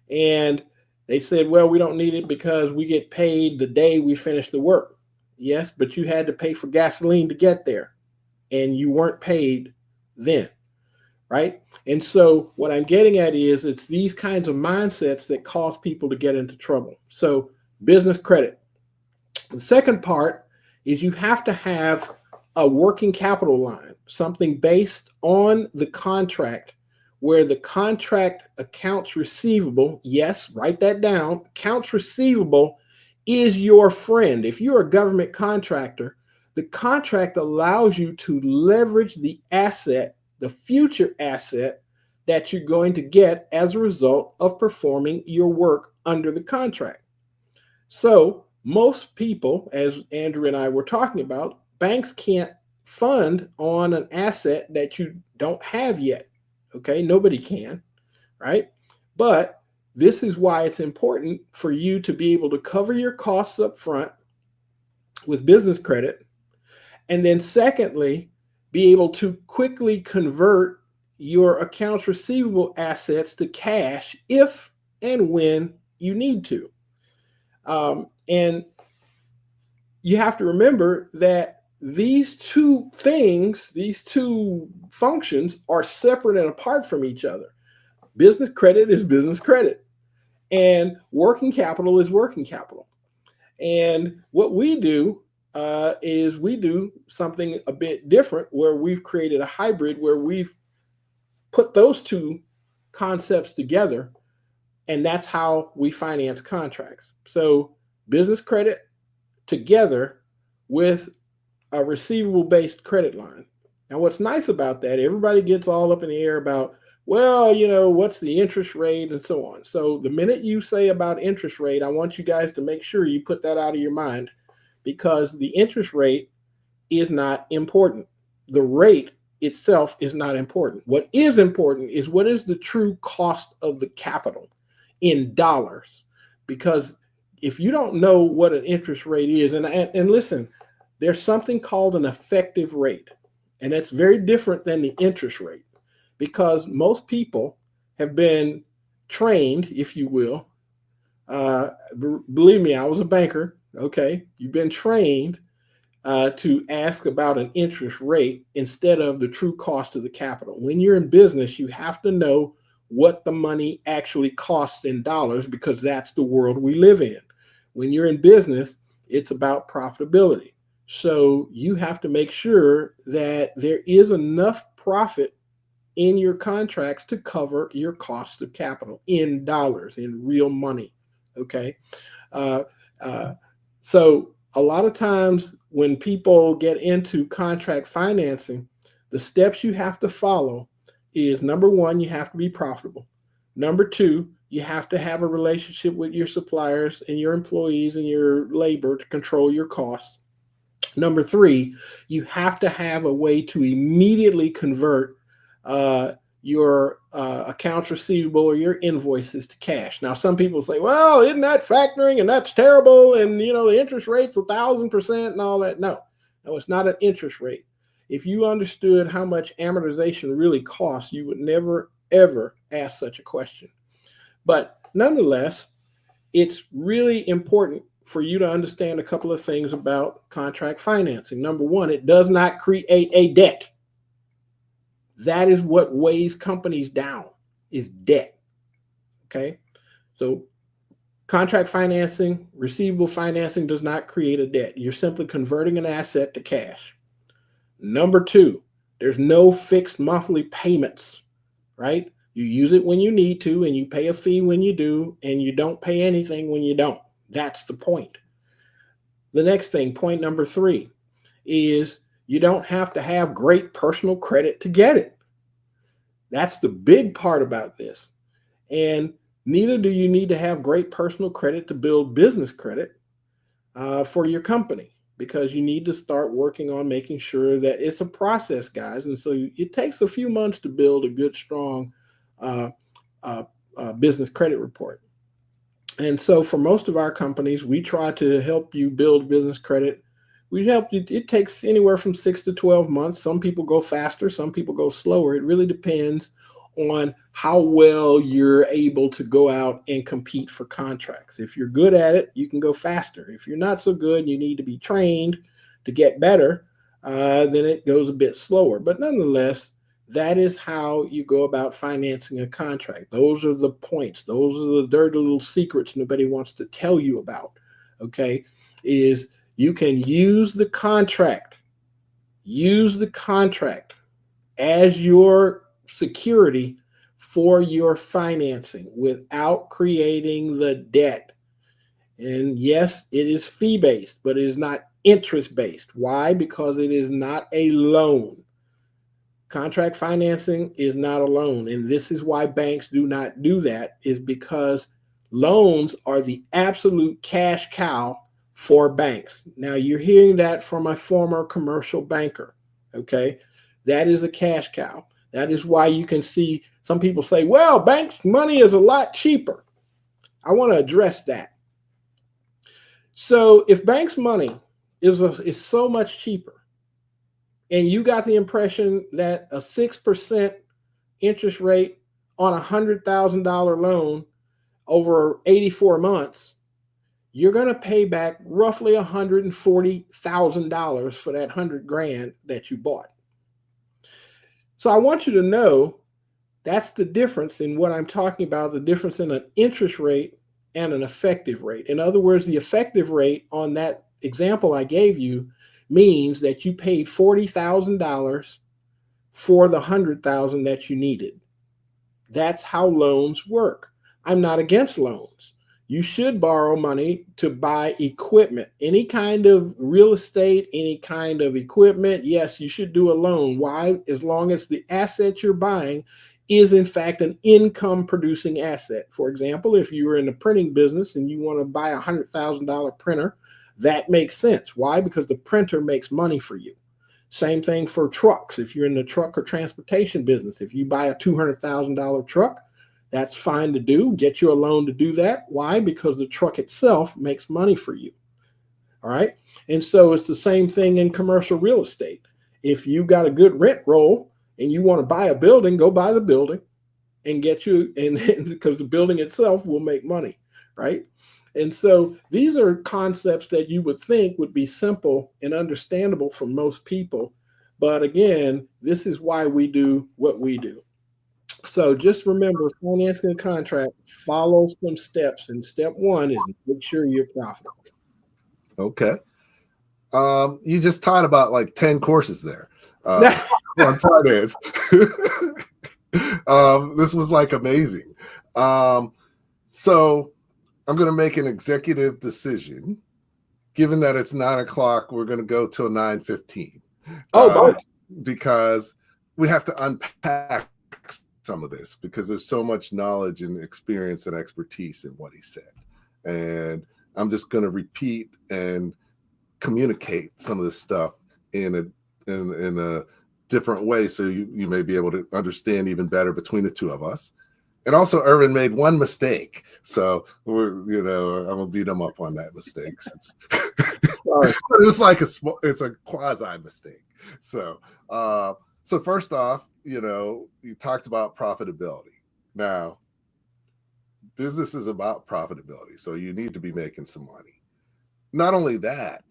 And they said, well, we don't need it because we get paid the day we finish the work. Yes, but you had to pay for gasoline to get there, and you weren't paid then, right? And so what I'm getting at is, it's these kinds of mindsets that cause people to get into trouble. So business credit. The second part is you have to have a working capital line, something based on the contract, where the contract accounts receivable, yes, write that down, accounts receivable is your friend. If you're a government contractor, the contract allows you to leverage the asset, the future asset that you're going to get as a result of performing your work under the contract. So most people, as Andrew and I were talking about, banks can't fund on an asset that you don't have yet. Okay, nobody can, right? But this is why it's important for you to be able to cover your costs up front with business credit. And then secondly, be able to quickly convert your accounts receivable assets to cash if and when you need to. And you have to remember that these two things, these two functions are separate and apart from each other. Business credit is business credit, and working capital is working capital. And what we do is we do something a bit different, where we've created a hybrid where we've put those two concepts together, and that's how we finance contracts. So business credit together with a receivable-based credit line. Now, what's nice about that, everybody gets all up in the air about, well, what's the interest rate and so on. So the minute you say about interest rate, I want you guys to make sure you put that out of your mind, because the interest rate is not important. The rate itself is not important. What is important is what is the true cost of the capital in dollars. Because if you don't know what an interest rate is, and listen, there's something called an effective rate, and that's very different than the interest rate, because most people have been trained, if you will. Believe me, I was a banker. Okay, you've been trained to ask about an interest rate instead of the true cost of the capital. When you're in business, you have to know what the money actually costs in dollars, because that's the world we live in. When you're in business, it's about profitability. So you have to make sure that there is enough profit in your contracts to cover your cost of capital in dollars, in real money. Okay. So a lot of times when people get into contract financing, the steps you have to follow is, number one, you have to be profitable. Number two, you have to have a relationship with your suppliers and your employees and your labor to control your costs. Number three, you have to have a way to immediately convert your accounts receivable or your invoices to cash. Now, some people say, well, isn't that factoring and that's terrible, and the interest rate's 1,000% and all that. No, it's not an interest rate. If you understood how much amortization really costs, you would never, ever ask such a question. But nonetheless, it's really important for you to understand a couple of things about contract financing. Number one, it does not create a debt. That is what weighs companies down, is debt. Okay? So contract financing, receivable financing does not create a debt. You're simply converting an asset to cash. Number two, there's no fixed monthly payments, right? You use it when you need to, and you pay a fee when you do, and you don't pay anything when you don't. That's the point. The next thing, point number three, is you don't have to have great personal credit to get it. That's the big part about this. And neither do you need to have great personal credit to build business credit for your company, because you need to start working on making sure that it's a process, guys. And so it takes a few months to build a good, strong business credit report. And so for most of our companies, we try to help you build business credit. We help you. It takes anywhere from 6 to 12 months. Some people go faster, some people go slower. It really depends on how well you're able to go out and compete for contracts. If you're good at it, you can go faster. If you're not so good, you need to be trained to get better, then it goes a bit slower. But nonetheless, that is how you go about financing a contract. Those are the points. Those are the dirty little secrets nobody wants to tell you about, okay, is you can use the contract as your security for your financing without creating the debt. And yes, it is fee-based, but it is not interest-based. Why? Because it is not a loan. Contract financing is not a loan. And this is why banks do not do that, is because loans are the absolute cash cow for banks. Now, you're hearing that from a former commercial banker, okay? That is a cash cow. That is why you can see some people say, well, banks' money is a lot cheaper. I want to address that. So if banks' money is so much cheaper, and you got the impression that a 6% interest rate on a $100,000 loan over 84 months, you're going to pay back roughly $140,000 for that $100,000 that you bought. So I want you to know that's the difference in what I'm talking about, the difference in an interest rate and an effective rate. In other words, the effective rate on that example I gave you means that you paid $40,000 for the $100,000 that you needed. That's how loans work. I'm not against loans. You should borrow money to buy equipment, any kind of real estate, any kind of equipment. Yes, you should do a loan. Why? As long as the asset you're buying is in fact an income producing asset. For example, if you were in the printing business and you want to buy a $100,000 printer, that makes sense. Why? Because the printer makes money for you. Same thing for trucks. If you're in the truck or transportation business, if you buy a $200,000 truck, that's fine to do. Get you a loan to do that. Why? Because the truck itself makes money for you. All right. And so it's the same thing in commercial real estate. If you got a good rent roll and you want to buy a building, go buy the building and get you, and because the building itself will make money. Right. And so these are concepts that you would think would be simple and understandable for most people. But again, this is why we do what we do. So just remember, financing a contract, follow some steps. And step one is make sure you're profitable. Okay. You just taught about like 10 courses there on finance. This was like amazing. So I'm going to make an executive decision. Given that it's 9:00, we're going to go till 9:15. Because we have to unpack some of this because there's so much knowledge and experience and expertise in what he said. And I'm just going to repeat and communicate some of this stuff in a different way so you may be able to understand even better between the two of us. And also, Ervin made one mistake, so I'm gonna beat him up on that mistake. It's like it's a quasi mistake. So first off, you talked about profitability. Now, business is about profitability, so you need to be making some money. Not only that,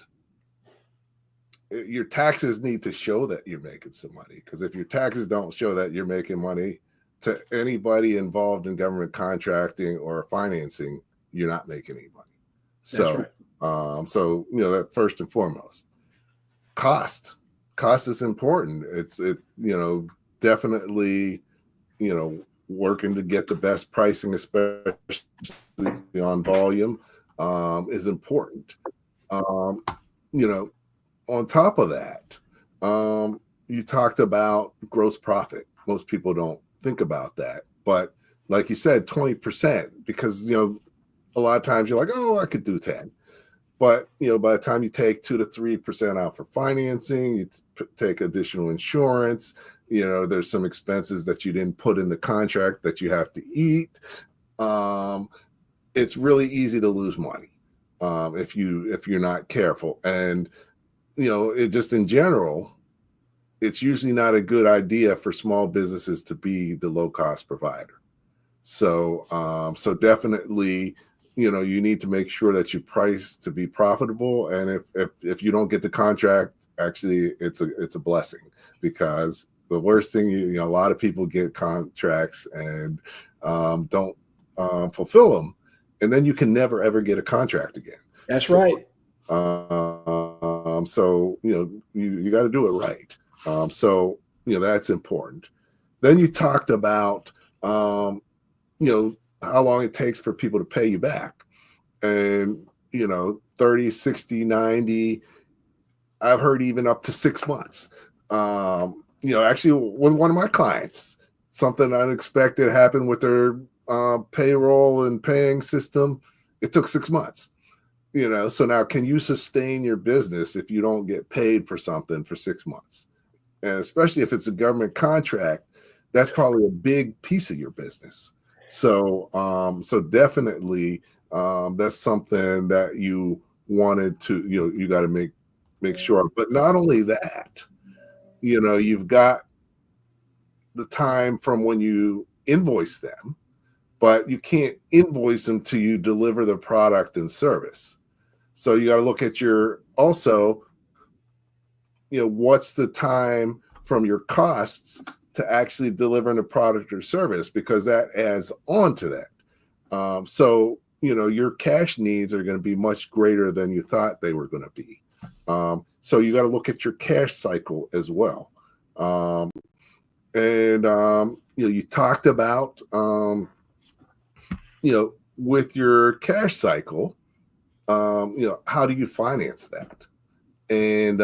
your taxes need to show that you're making some money, because if your taxes don't show that you're making money, to anybody involved in government contracting or financing, you're not making any money. So, right. That first and foremost, cost is important. It's definitely, working to get the best pricing, especially on volume, is important. On top of that, you talked about gross profit. Most people don't think about that, but like you said, 20%, because a lot of times you're like, oh, I could do 10, but by the time you take 2 to 3% out for financing, you take additional insurance, there's some expenses that you didn't put in the contract that you have to eat. It's really easy to lose money if you're not careful. And it just in general, it's usually not a good idea for small businesses to be the low-cost provider. So definitely, you need to make sure that you price to be profitable. And if you don't get the contract, actually, it's a blessing, because the worst thing, a lot of people get contracts and don't fulfill them, and then you can never ever get a contract again. That's right. So you got to do it right. That's important. Then you talked about, how long it takes for people to pay you back, and, 30, 60, 90, I've heard even up to 6 months. Actually with one of my clients, something unexpected happened with their payroll and paying system. It took 6 months. So now, can you sustain your business if you don't get paid for something for 6 months? And especially if it's a government contract, that's probably a big piece of your business. So definitely, that's something that you wanted to, you got to make sure. But not only that, you've got the time from when you invoice them, but you can't invoice them till you deliver the product and service. So you got to look at what's the time from your costs to actually delivering a product or service, because that adds on to that. Your cash needs are going to be much greater than you thought they were going to be. So you got to look at your cash cycle as well. You talked about, with your cash cycle, how do you finance that? And,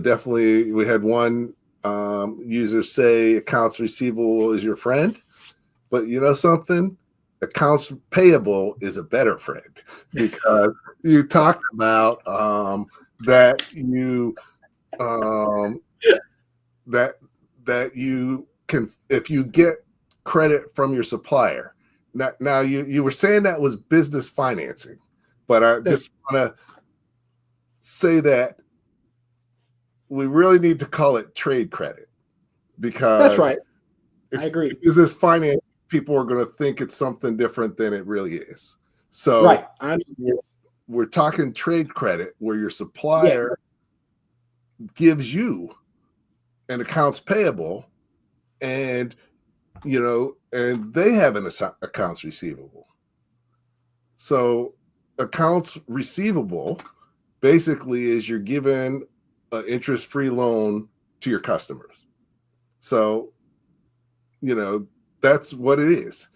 definitely we had one users say accounts receivable is your friend, but you know something? Accounts payable is a better friend, because you talked about that you that you can, if you get credit from your supplier. Now you were saying that was business financing, but I just want to say that we really need to call it trade credit, because That's right. I agree. Business finance, people are going to think it's something different than it really is. So Right. we're talking trade credit, where your supplier gives you an accounts payable, and and they have an accounts receivable. So accounts receivable basically is you're giving an interest-free loan to your customers. So that's what it is,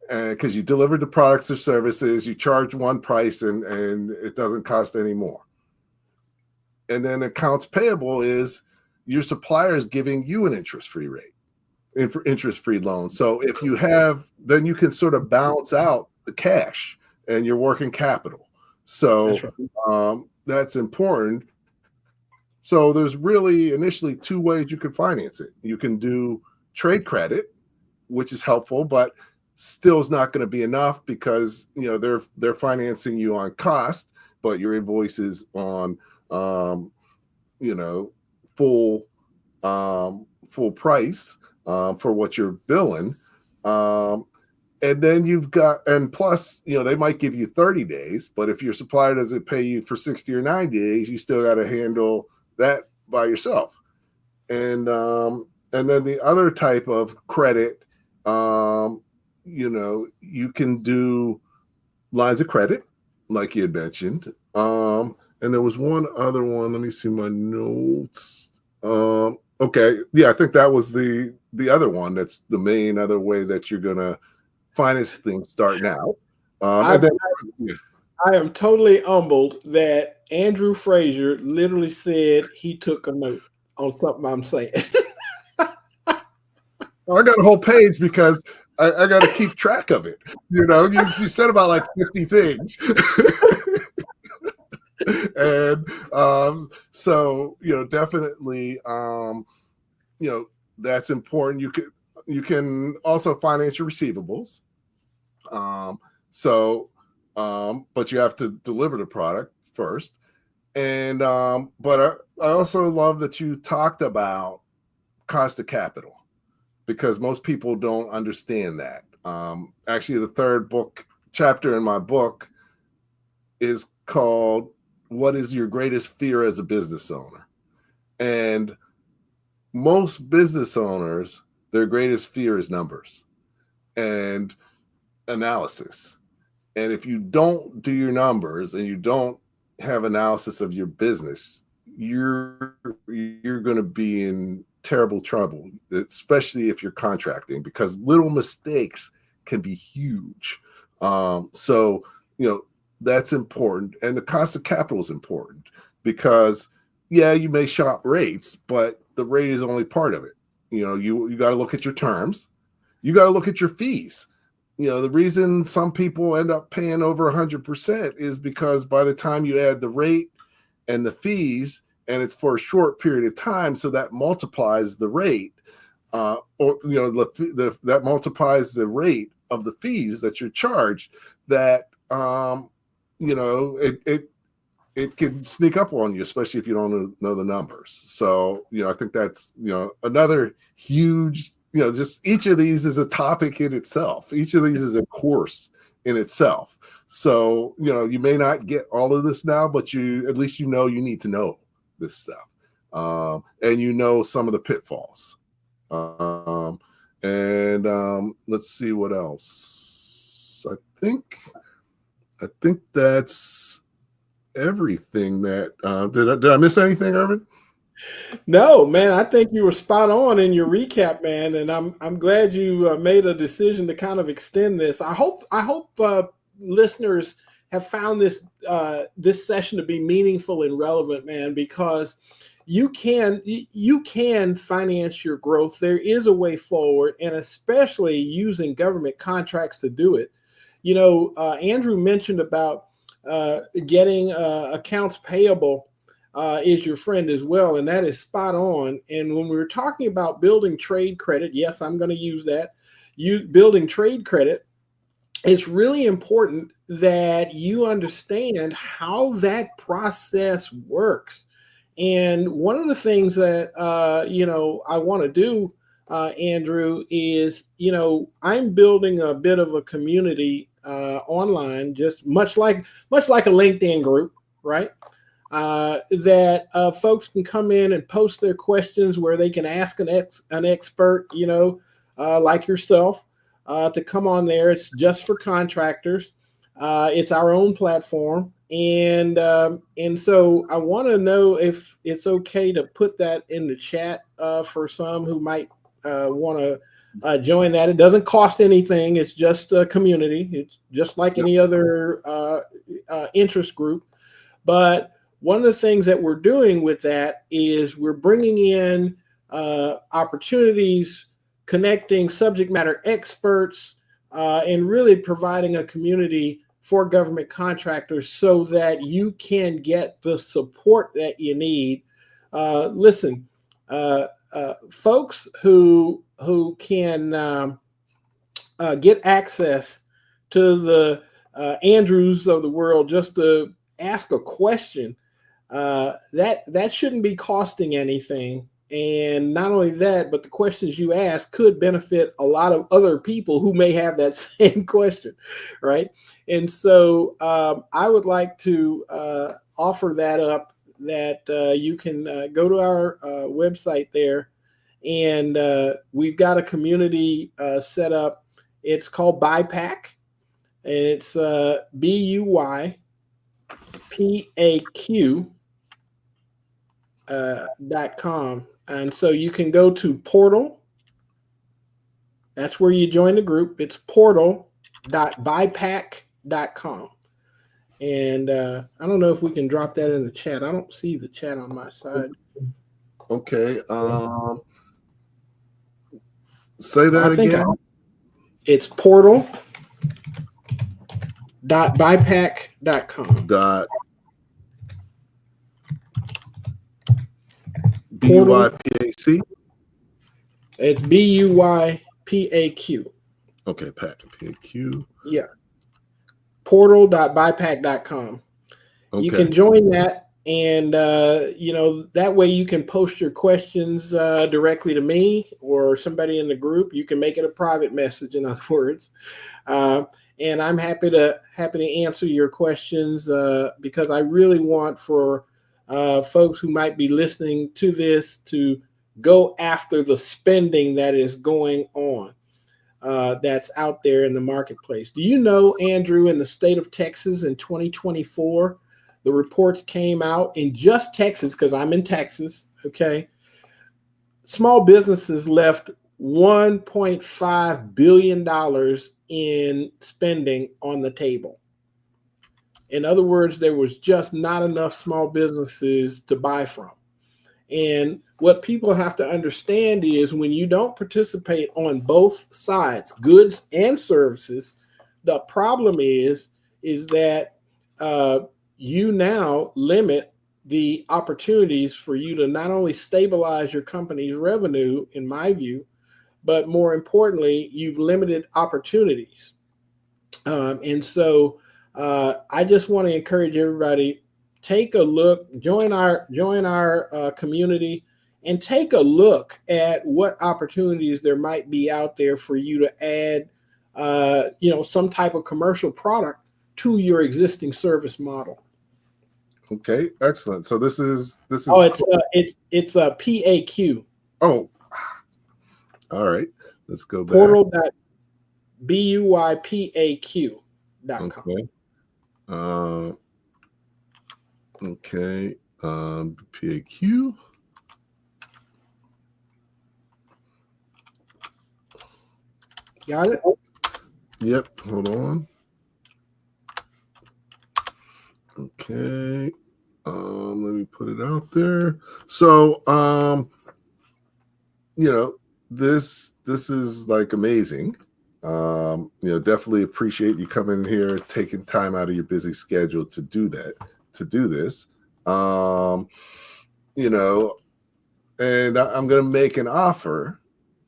because you deliver the products or services, you charge one price, and it doesn't cost any more. And then accounts payable is your supplier is giving you an interest-free loan. So if you have, then you can sort of balance out the cash and your working capital. So that's important. So there's really initially two ways you can finance it. You can do trade credit, which is helpful, but still is not going to be enough, because they're financing you on cost, but your invoice is on full price for what you're billing. And then you've got, and plus, they might give you 30 days, but if your supplier doesn't pay you for 60 or 90 days, you still got to handle that by yourself. And then the other type of credit, you can do lines of credit, like you had mentioned. And there was one other one. Let me see my notes. Okay. Yeah, I think that was the other one. That's the main other way that you're going to finance things starting out. I am totally humbled that Andrew Frazier literally said he took a note on something I'm saying. I got a whole page because I got to keep track of it. You said about like 50 things. And so definitely that's important. You can also finance your receivables. But you have to deliver the product first. And but I also love that you talked about cost of capital, because most people don't understand that. Actually, the third chapter in my book is called "What is Your Greatest Fear as a Business Owner?" And most business owners, their greatest fear is numbers and analysis. And if you don't do your numbers and you don't have analysis of your business, you're going to be in terrible trouble, especially if you're contracting, because little mistakes can be huge. So that's important. And the cost of capital is important, because you may shop rates, but the rate is only part of it. You got to look at your terms. You got to look at your fees. The reason some people end up paying over 100% is because by the time you add the rate and the fees, and it's for a short period of time, so that multiplies the rate, that multiplies the rate of the fees that you're charged. That it can sneak up on you, especially if you don't know the numbers. So I think that's another huge. Just each of these is a topic in itself. Each of these is a course in itself. So, you may not get all of this now, but at least you need to know this stuff. And some of the pitfalls. Let's see what else. I think that's everything that did I miss anything, Ervin? No, man, I think you were spot on in your recap, man, and I'm glad you made a decision to kind of extend this. I hope listeners have found this session to be meaningful and relevant, man, because you can finance your growth. There is a way forward, and especially using government contracts to do it. Andrew mentioned about getting accounts payable is your friend as well, and that is spot on. And when we were talking about building trade credit, yes, I'm going to use that. Building trade credit, it's really important that you understand how that process works. And one of the things that I want to do, Andrew, is I'm building a bit of a community online, just much like a LinkedIn group, right? That folks can come in and post their questions, where they can ask an expert, like yourself, to come on there. It's just for contractors. It's our own platform. And so I want to know if it's okay to put that in the chat for some who might want to join that. It doesn't cost anything. It's just a community. It's just like any other interest group. But one of the things that we're doing with that is we're bringing in opportunities, connecting subject matter experts, and really providing a community for government contractors so that you can get the support that you need. Listen, folks who can get access to the Andrews of the world just to ask a question, that shouldn't be costing anything. And not only that, but the questions you ask could benefit a lot of other people who may have that same question, right? And so I would like to offer that up, that you can go to our website there, and we've got a community set up. It's called BuyPack, and it's BUYPAQ.com. And so you can go to portal. That's where you join the group. It's portal.buypack.com. And I don't know if we can drop that in the chat. I don't see the chat on my side. Okay. Say that again. It's portal.buypack.com. BUYPAC? It's BUYPAQ. Okay, PAQ. Yeah. Portal.buypack.com. Okay. You can join that, and that way you can post your questions directly to me or somebody in the group. You can make it a private message, in other words. And I'm happy to answer your questions because I really want for folks who might be listening to this to go after the spending that is going on, that's out there in the marketplace. Do you know, Andrew, in the state of Texas in 2024, the reports came out in just Texas, because I'm in Texas, okay? Small businesses left $1.5 billion in spending on the table. In other words, there was just not enough small businesses to buy from. And what people have to understand is when you don't participate on both sides, goods and services, the problem is that you now limit the opportunities for you to not only stabilize your company's revenue, in my view, but more importantly, you've limited opportunities. And so I just want to encourage everybody, take a look, join our community, and take a look at what opportunities there might be out there for you to add, some type of commercial product to your existing service model. Okay, excellent. So this is. Oh, it's a PAQ. Oh, all right. Let's go back. Portal.buypaq.com. Okay. Okay. PAQ. Got it? Yep. Hold on. Okay. Let me put it out there. So, this is like amazing. Definitely appreciate you coming here, taking time out of your busy schedule to do this. And I'm going to make an offer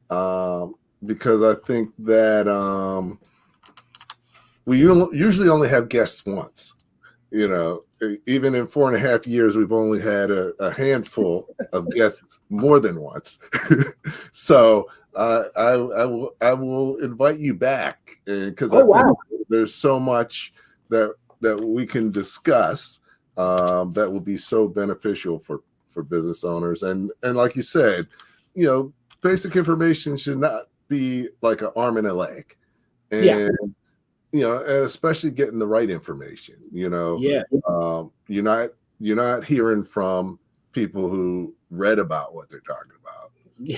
because I think that we usually only have guests once. Even in 4.5 years, we've only had a handful of guests more than once. So I will invite you back because I think there's so much that we can discuss that will be so beneficial for business owners. And like you said, basic information should not be like an arm and a leg. And and especially getting the right information. You're not hearing from people who read about what they're talking about,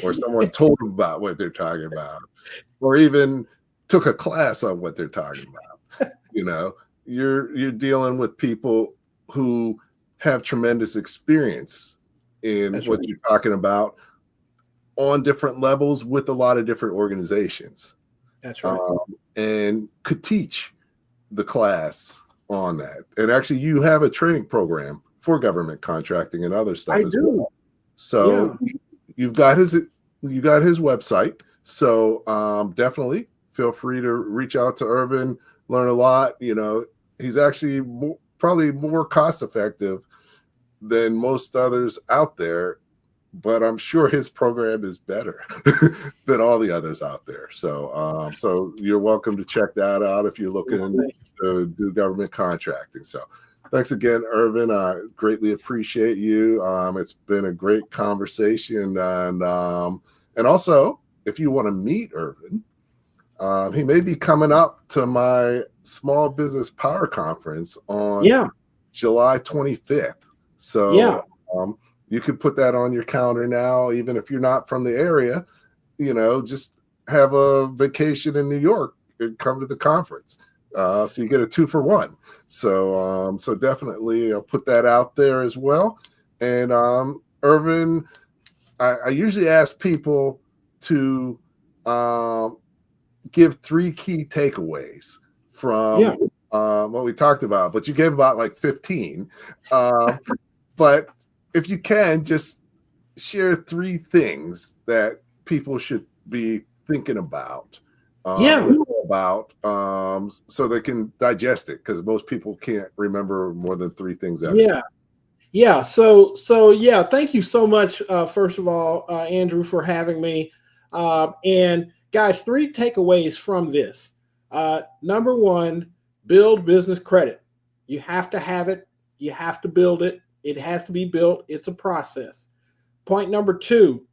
or someone told them about what they're talking about, or even took a class on what they're talking about. You're dealing with people who have tremendous experience in what you're talking about on different levels with a lot of different organizations. That's right. And could teach the class on that. And actually, you have a training program for government contracting and other stuff as well. So you've got his website. So definitely feel free to reach out to Ervin, learn a lot. He's actually probably more cost effective than most others out there, but I'm sure his program is better than all the others out there. So, so you're welcome to check that out if you're looking to do government contracting. So, thanks again, Ervin. I greatly appreciate you. It's been a great conversation, and also if you want to meet Ervin, he may be coming up to my Small Business Power Conference on July 25th. So, you could put that on your calendar now, even if you're not from the area. Just have a vacation in New York and come to the conference. So you get a 2-for-1. So so definitely I'll put that out there as well. And Ervin, I usually ask people to give 3 key takeaways from what we talked about, but you gave about like 15. But if you can, just share 3 things that people should be thinking about, so they can digest it, because most people can't remember more than 3 things. So thank you so much. First of all, Andrew, for having me. And guys, 3 takeaways from this. Number 1, build business credit. You have to have it. You have to build it. It has to be built. It's a process. Point number 2,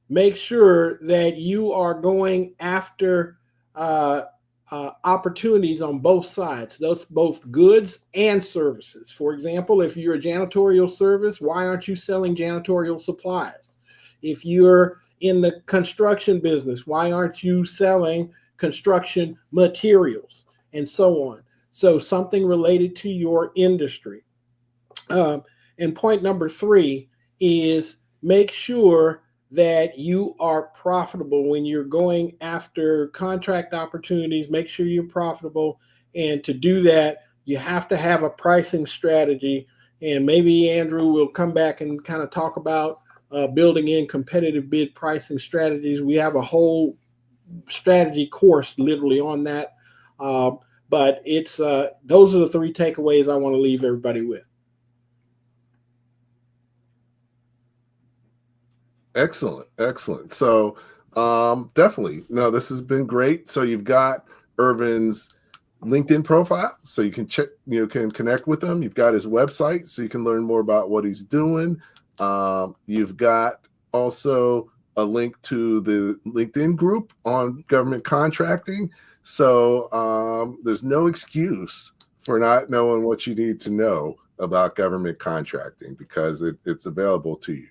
make sure that you are going after opportunities on both sides, those both goods and services. For example, if you're a janitorial service, why aren't you selling janitorial supplies? If you're in the construction business, why aren't you selling construction materials, and so on? So something related to your industry. And point number 3 is make sure that you are profitable when you're going after contract opportunities. Make sure you're profitable. And to do that, you have to have a pricing strategy. And maybe Andrew will come back and kind of talk about building in competitive bid pricing strategies. We have a whole strategy course literally on that. But it's those are the 3 takeaways I want to leave everybody with. Excellent. So definitely, no, this has been great. So you've got Ervin's LinkedIn profile, so you can check, can connect with him. You've got his website, so you can learn more about what he's doing. You've got also a link to the LinkedIn group on government contracting. So there's no excuse for not knowing what you need to know about government contracting, because it's available to you.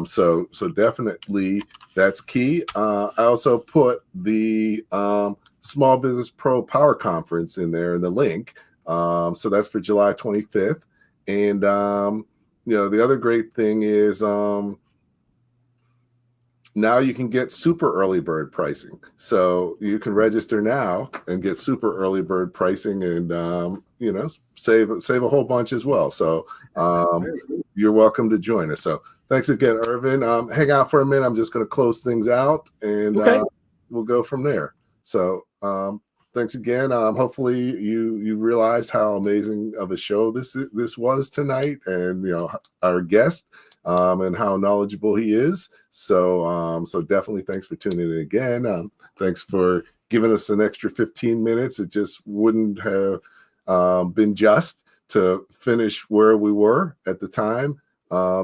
So definitely that's key. I also put the Small Business Pro Power Conference in there in the link. So that's for July 25th. And, the other great thing is now you can get super early bird pricing. So you can register now and get super early bird pricing and, save a whole bunch as well. So you're welcome to join us. So thanks again, Ervin. Hang out for a minute. I'm just going to close things out and we'll go from there. So thanks again. Hopefully you realized how amazing of a show this was tonight, and our guest and how knowledgeable he is. So definitely thanks for tuning in again. Thanks for giving us an extra 15 minutes. It just wouldn't have been just to finish where we were at the time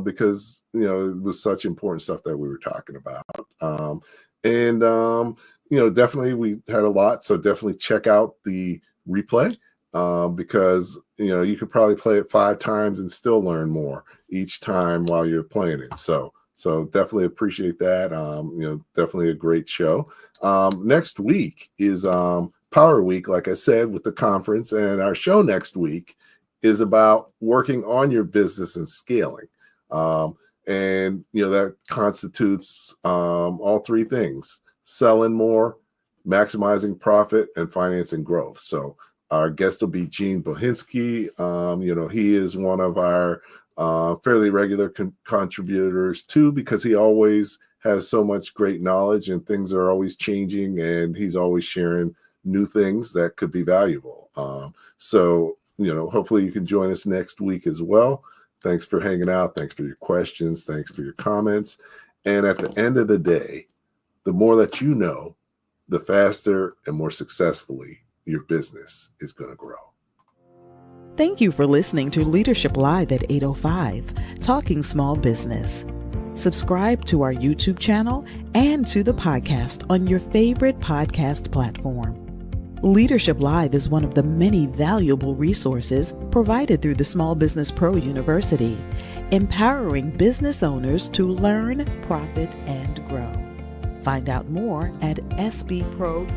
because it was such important stuff that we were talking about. Definitely we had a lot, so definitely check out the replay because you could probably play it 5 times and still learn more each time while you're playing it. So definitely appreciate that. Definitely a great show. Next week is Power Week, like I said, with the conference, and our show next week is about working on your business and scaling. That constitutes all 3 things: selling more, maximizing profit, and financing growth. So our guest will be Gene Bohinski. He is one of our fairly regular contributors too, because he always has so much great knowledge and things are always changing and he's always sharing new things that could be valuable. Hopefully you can join us next week as well. Thanks for hanging out. Thanks for your questions. Thanks for your comments. And at the end of the day, the more that you know, the faster and more successfully your business is going to grow. Thank you for listening to Leadership Live at 8:05, Talking Small Business. Subscribe to our YouTube channel and to the podcast on your favorite podcast platform. Leadership Live is one of the many valuable resources provided through the Small Business Pro University, empowering business owners to learn, profit, and grow. Find out more at sbpro.u.com.